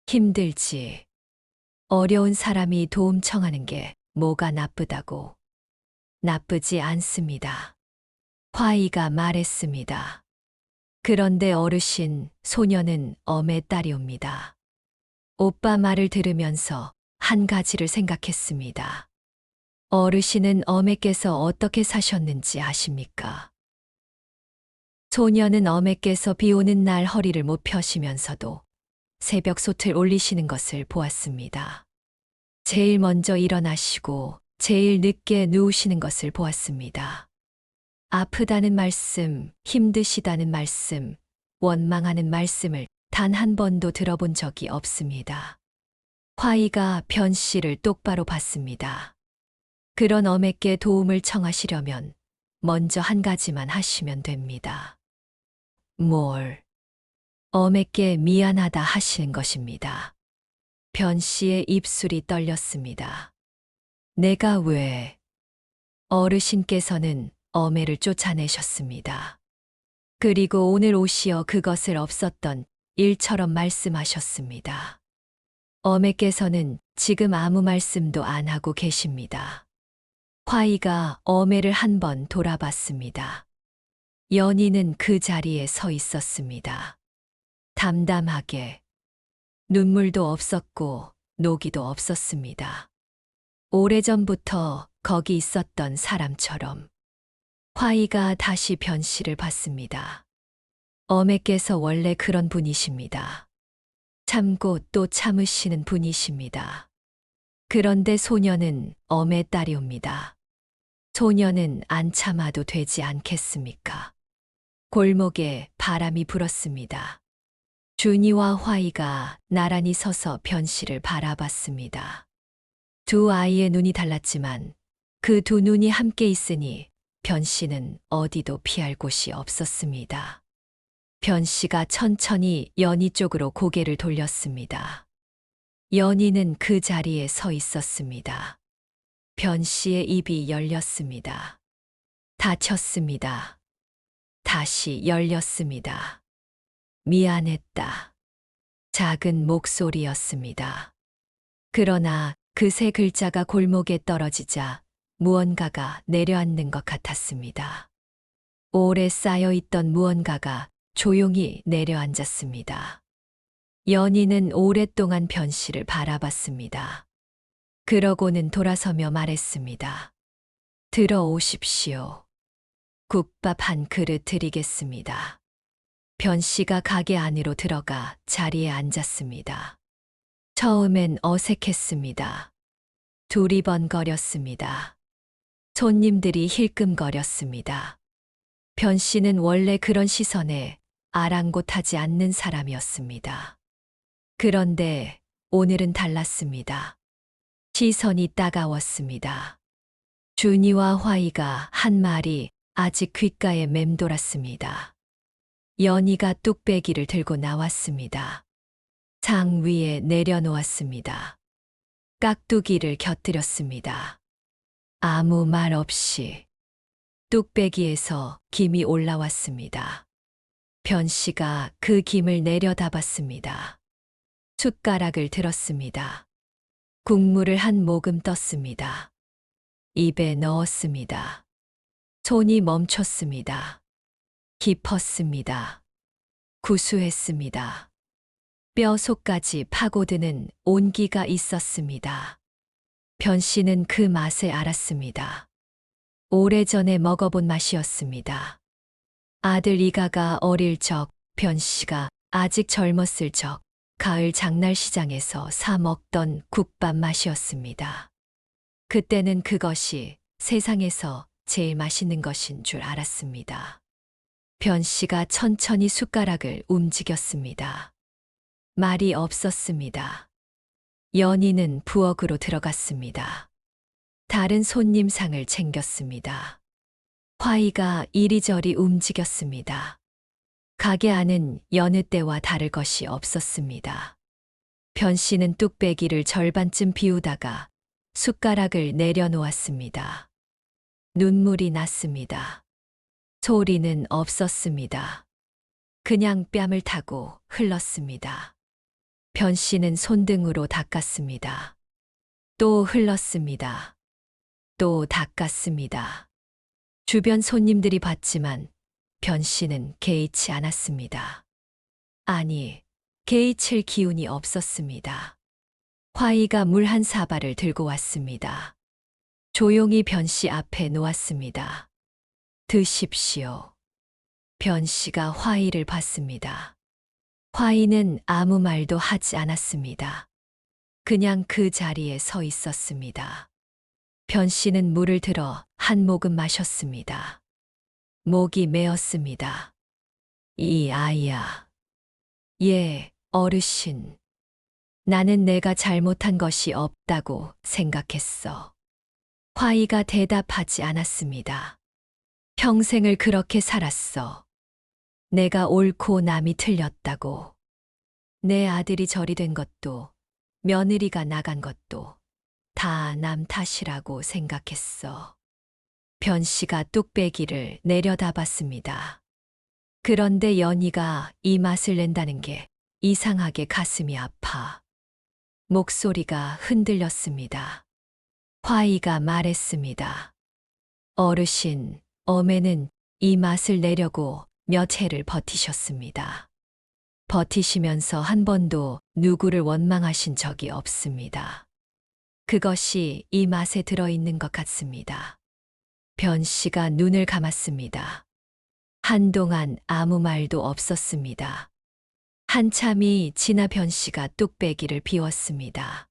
힘들지. 어려운 사람이 도움 청하는 게 뭐가 나쁘다고. 나쁘지 않습니다. 화이가 말했습니다. 그런데 어르신, 소녀는 엄의 딸이옵니다. 오빠 말을 들으면서 한 가지를 생각했습니다. 어르신은 어매께서 어떻게 사셨는지 아십니까? 소녀는 어매께서 비 오는 날 허리를 못 펴시면서도 새벽 솥을 올리시는 것을 보았습니다. 제일 먼저 일어나시고 제일 늦게 누우시는 것을 보았습니다. 아프다는 말씀, 힘드시다는 말씀, 원망하는 말씀을 단 한 번도 들어본 적이 없습니다. 화이가 변 씨를 똑바로 봤습니다. 그런 어매께 도움을 청하시려면 먼저 한 가지만 하시면 됩니다. 뭘? 어매께 미안하다 하시는 것입니다. 변 씨의 입술이 떨렸습니다. 내가 왜? 어르신께서는 어매를 쫓아내셨습니다. 그리고 오늘 오시어 그것을 없었던 일처럼 말씀하셨습니다. 어매께서는 지금 아무 말씀도 안 하고 계십니다. 화이가 어매를 한 번 돌아봤습니다. 연희는 그 자리에 서 있었습니다. 담담하게. 눈물도 없었고 노기도 없었습니다. 오래전부터 거기 있었던 사람처럼. 화이가 다시 변 씨를 봤습니다. 어매께서 원래 그런 분이십니다. 참고 또 참으시는 분이십니다. 그런데 소녀는 어매 딸이옵니다. 소녀는 안 참아도 되지 않겠습니까? 골목에 바람이 불었습니다. 준이와 화이가 나란히 서서 변 씨를 바라봤습니다. 두 아이의 눈이 달랐지만 그 두 눈이 함께 있으니 변 씨는 어디도 피할 곳이 없었습니다. 변 씨가 천천히 연희 쪽으로 고개를 돌렸습니다. 연희는 그 자리에 서 있었습니다. 변 씨의 입이 열렸습니다. 닫혔습니다. 다시 열렸습니다. 미안했다. 작은 목소리였습니다. 그러나 그 세 글자가 골목에 떨어지자 무언가가 내려앉는 것 같았습니다. 오래 쌓여있던 무언가가 조용히 내려앉았습니다. 연희는 오랫동안 변 씨를 바라봤습니다. 그러고는 돌아서며 말했습니다. 들어오십시오. 국밥 한 그릇 드리겠습니다. 변 씨가 가게 안으로 들어가 자리에 앉았습니다. 처음엔 어색했습니다. 두리번거렸습니다. 손님들이 힐끔거렸습니다. 변 씨는 원래 그런 시선에 아랑곳하지 않는 사람이었습니다. 그런데 오늘은 달랐습니다. 시선이 따가웠습니다. 준이와 화이가 한 말이 아직 귓가에 맴돌았습니다. 연희가 뚝배기를 들고 나왔습니다. 장 위에 내려놓았습니다. 깍두기를 곁들였습니다. 아무 말 없이 뚝배기에서 김이 올라왔습니다. 변 씨가 그 김을 내려다봤습니다. 숟가락을 들었습니다. 국물을 한 모금 떴습니다. 입에 넣었습니다. 손이 멈췄습니다. 깊었습니다. 구수했습니다. 뼈 속까지 파고드는 온기가 있었습니다. 변 씨는 그 맛을 알았습니다. 오래전에 먹어본 맛이었습니다. 아들 이가가 어릴 적, 변 씨가 아직 젊었을 적, 가을 장날시장에서 사 먹던 국밥 맛이었습니다. 그때는 그것이 세상에서 제일 맛있는 것인 줄 알았습니다. 변 씨가 천천히 숟가락을 움직였습니다. 말이 없었습니다. 연희는 부엌으로 들어갔습니다. 다른 손님 상을 챙겼습니다. 화이가 이리저리 움직였습니다. 가게 안은 여느 때와 다를 것이 없었습니다. 변 씨는 뚝배기를 절반쯤 비우다가 숟가락을 내려놓았습니다. 눈물이 났습니다. 소리는 없었습니다. 그냥 뺨을 타고 흘렀습니다. 변 씨는 손등으로 닦았습니다. 또 흘렀습니다. 또 닦았습니다. 주변 손님들이 봤지만 변 씨는 개의치 않았습니다. 아니, 개의칠 기운이 없었습니다. 화이가 물 한 사발을 들고 왔습니다. 조용히 변 씨 앞에 놓았습니다. 드십시오. 변 씨가 화이를 봤습니다. 화이는 아무 말도 하지 않았습니다. 그냥 그 자리에 서 있었습니다. 변 씨는 물을 들어 한 모금 마셨습니다. 목이 메었습니다. 이 아이야. 예, 어르신. 나는 내가 잘못한 것이 없다고 생각했어. 화이가 대답하지 않았습니다. 평생을 그렇게 살았어. 내가 옳고 남이 틀렸다고. 내 아들이 저리 된 것도, 며느리가 나간 것도 다 남 탓이라고 생각했어. 변 씨가 뚝배기를 내려다봤습니다. 그런데 연희가 이 맛을 낸다는 게 이상하게 가슴이 아파. 목소리가 흔들렸습니다. 화이가 말했습니다. 어르신, 어매는 이 맛을 내려고 몇 해를 버티셨습니다. 버티시면서 한 번도 누구를 원망하신 적이 없습니다. 그것이 이 맛에 들어있는 것 같습니다. 변 씨가 눈을 감았습니다. 한동안 아무 말도 없었습니다. 한참이 지나 변 씨가 뚝배기를 비웠습니다.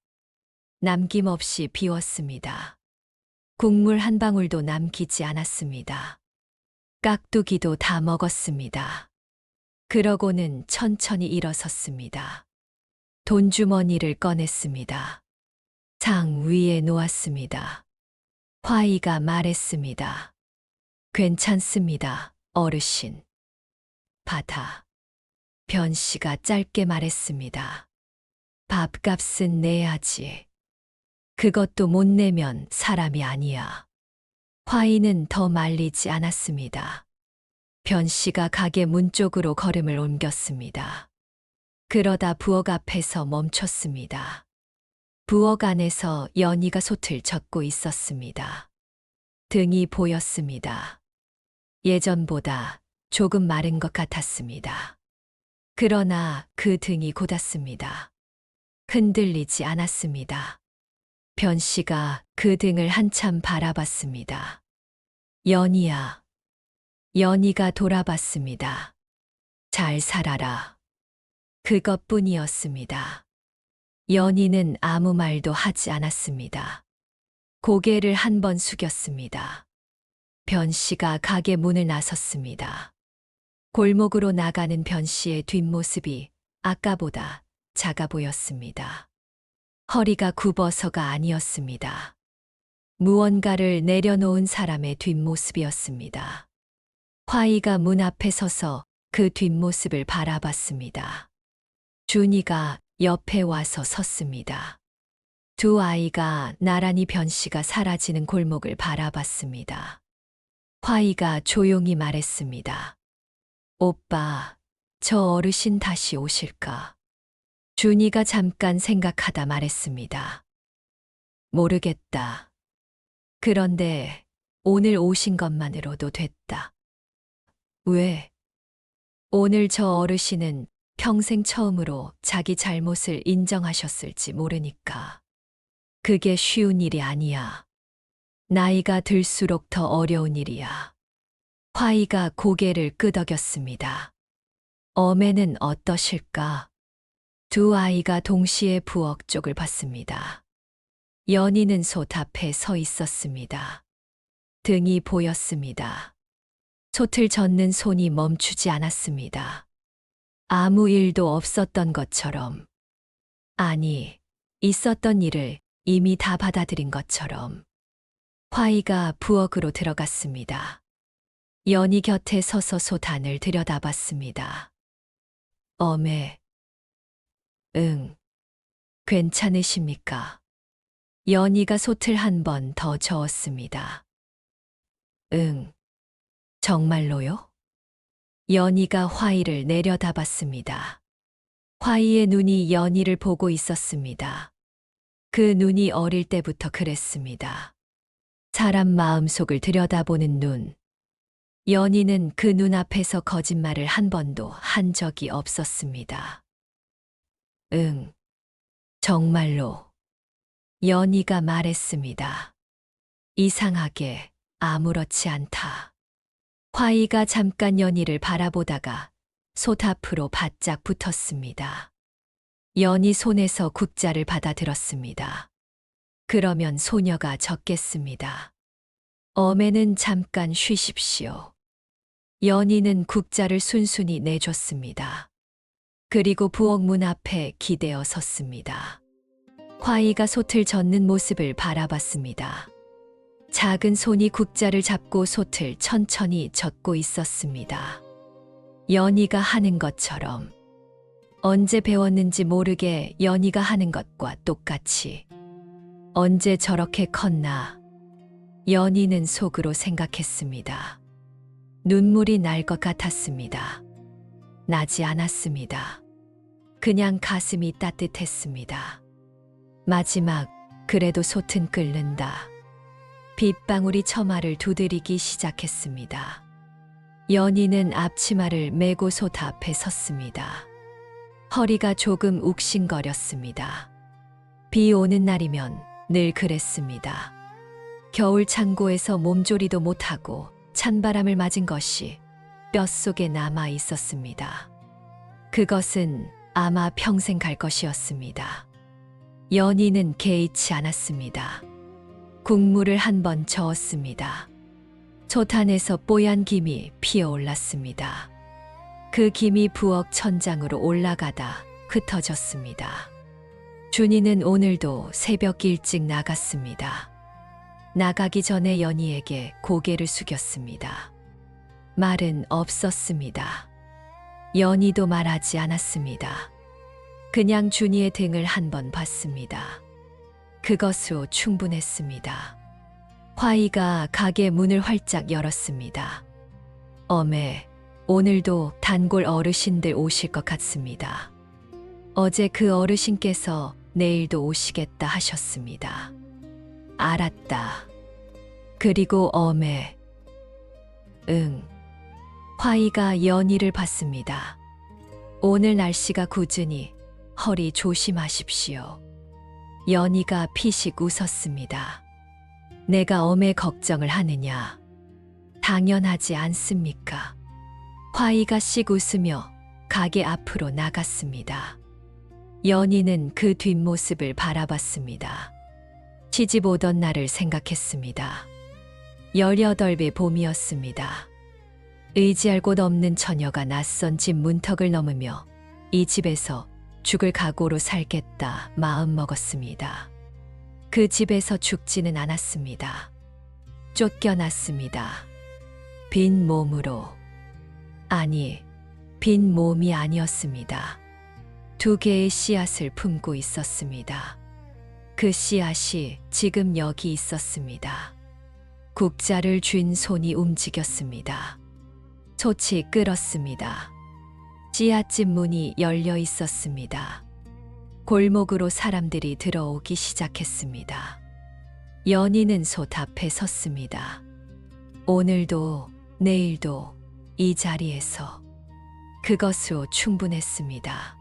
남김없이 비웠습니다. 국물 한 방울도 남기지 않았습니다. 깍두기도 다 먹었습니다. 그러고는 천천히 일어섰습니다. 돈주머니를 꺼냈습니다. 장 위에 놓았습니다. 화이가 말했습니다. 괜찮습니다, 어르신. 받아. 변 씨가 짧게 말했습니다. 밥값은 내야지. 그것도 못 내면 사람이 아니야. 화이는 더 말리지 않았습니다. 변 씨가 가게 문 쪽으로 걸음을 옮겼습니다. 그러다 부엌 앞에서 멈췄습니다. 부엌 안에서 연희가 솥을 젓고 있었습니다. 등이 보였습니다. 예전보다 조금 마른 것 같았습니다. 그러나 그 등이 곧았습니다. 흔들리지 않았습니다. 변 씨가 그 등을 한참 바라봤습니다. 연희야. 연희가 돌아봤습니다. 잘 살아라. 그것뿐이었습니다. 연희는 아무 말도 하지 않았습니다. 고개를 한 번 숙였습니다. 변 씨가 가게 문을 나섰습니다. 골목으로 나가는 변 씨의 뒷모습이 아까보다 작아 보였습니다. 허리가 굽어서가 아니었습니다. 무언가를 내려놓은 사람의 뒷모습이었습니다. 화이가 문 앞에 서서 그 뒷모습을 바라봤습니다. 준이가 옆에 와서 섰습니다. 두 아이가 나란히 변 씨가 사라지는 골목을 바라봤습니다. 화이가 조용히 말했습니다. 오빠, 저 어르신 다시 오실까? 준이가 잠깐 생각하다 말했습니다. 모르겠다. 그런데 오늘 오신 것만으로도 됐다. 왜? 오늘 저 어르신은 평생 처음으로 자기 잘못을 인정하셨을지 모르니까. 그게 쉬운 일이 아니야. 나이가 들수록 더 어려운 일이야. 화이가 고개를 끄덕였습니다. 엄애는 어떠실까? 두 아이가 동시에 부엌 쪽을 봤습니다. 연희는 솥 앞에 서 있었습니다. 등이 보였습니다. 솥을 젓는 손이 멈추지 않았습니다. 아무 일도 없었던 것처럼. 아니, 있었던 일을 이미 다 받아들인 것처럼. 화이가 부엌으로 들어갔습니다. 연희 곁에 서서 솥 안을 들여다봤습니다. 엄애. 응. 괜찮으십니까? 연희가 솥을 한 번 더 저었습니다. 응. 정말로요? 연희가 화이를 내려다봤습니다. 화이의 눈이 연희를 보고 있었습니다. 그 눈이 어릴 때부터 그랬습니다. 사람 마음속을 들여다보는 눈. 연희는 그 눈앞에서 거짓말을 한 번도 한 적이 없었습니다. 응. 정말로. 연희가 말했습니다. 이상하게 아무렇지 않다. 화이가 잠깐 연희를 바라보다가 솥 앞으로 바짝 붙었습니다. 연희 손에서 국자를 받아 들었습니다. 그러면 소녀가 젓겠습니다. 엄애는 잠깐 쉬십시오. 연희는 국자를 순순히 내줬습니다. 그리고 부엌 문 앞에 기대어 섰습니다. 화이가 솥을 젓는 모습을 바라봤습니다. 작은 손이 국자를 잡고 솥을 천천히 젓고 있었습니다. 연희가 하는 것처럼. 언제 배웠는지 모르게 연희가 하는 것과 똑같이. 언제 저렇게 컸나. 연희는 속으로 생각했습니다. 눈물이 날 것 같았습니다. 나지 않았습니다. 그냥 가슴이 따뜻했습니다. 마지막, 그래도 솥은 끓는다. 빗방울이 처마를 두드리기 시작했습니다. 연희는 앞치마를 메고 솥 앞에 섰습니다. 허리가 조금 욱신거렸습니다. 비 오는 날이면 늘 그랬습니다. 겨울 창고에서 몸조리도 못하고 찬바람을 맞은 것이 뼛속에 남아 있었습니다. 그것은 아마 평생 갈 것이었습니다. 연희는 개의치 않았습니다. 국물을 한 번 저었습니다. 솥 안에서 뽀얀 김이 피어올랐습니다. 그 김이 부엌 천장으로 올라가다 흩어졌습니다. 준이는 오늘도 새벽 일찍 나갔습니다. 나가기 전에 연희에게 고개를 숙였습니다. 말은 없었습니다. 연희도 말하지 않았습니다. 그냥 준이의 등을 한 번 봤습니다. 그것으로 충분했습니다. 화이가 가게 문을 활짝 열었습니다. 엄애, 오늘도 단골 어르신들 오실 것 같습니다. 어제 그 어르신께서 내일도 오시겠다 하셨습니다. 알았다. 그리고 엄애. 응. 화이가 연희를 봤습니다. 오늘 날씨가 굳으니 허리 조심하십시오. 연희가 피식 웃었습니다. 내가 엄애 걱정을 하느냐? 당연하지 않습니까? 화이가 씩 웃으며 가게 앞으로 나갔습니다. 연희는 그 뒷모습을 바라봤습니다. 시집 오던 날을 생각했습니다. 18배 봄이었습니다. 의지할 곳 없는 처녀가 낯선 집 문턱을 넘으며 이 집에서 죽을 각오로 살겠다 마음먹었습니다. 그 집에서 죽지는 않았습니다. 쫓겨났습니다. 빈 몸으로. 아니, 빈 몸이 아니었습니다. 2개의 씨앗을 품고 있었습니다. 그 씨앗이 지금 여기 있었습니다. 국자를 쥔 손이 움직였습니다. 솥이 끓었습니다. 씨앗집 문이 열려 있었습니다. 골목으로 사람들이 들어오기 시작했습니다. 연희는 솥 앞에 섰습니다. 오늘도 내일도 이 자리에서. 그것으로 충분했습니다.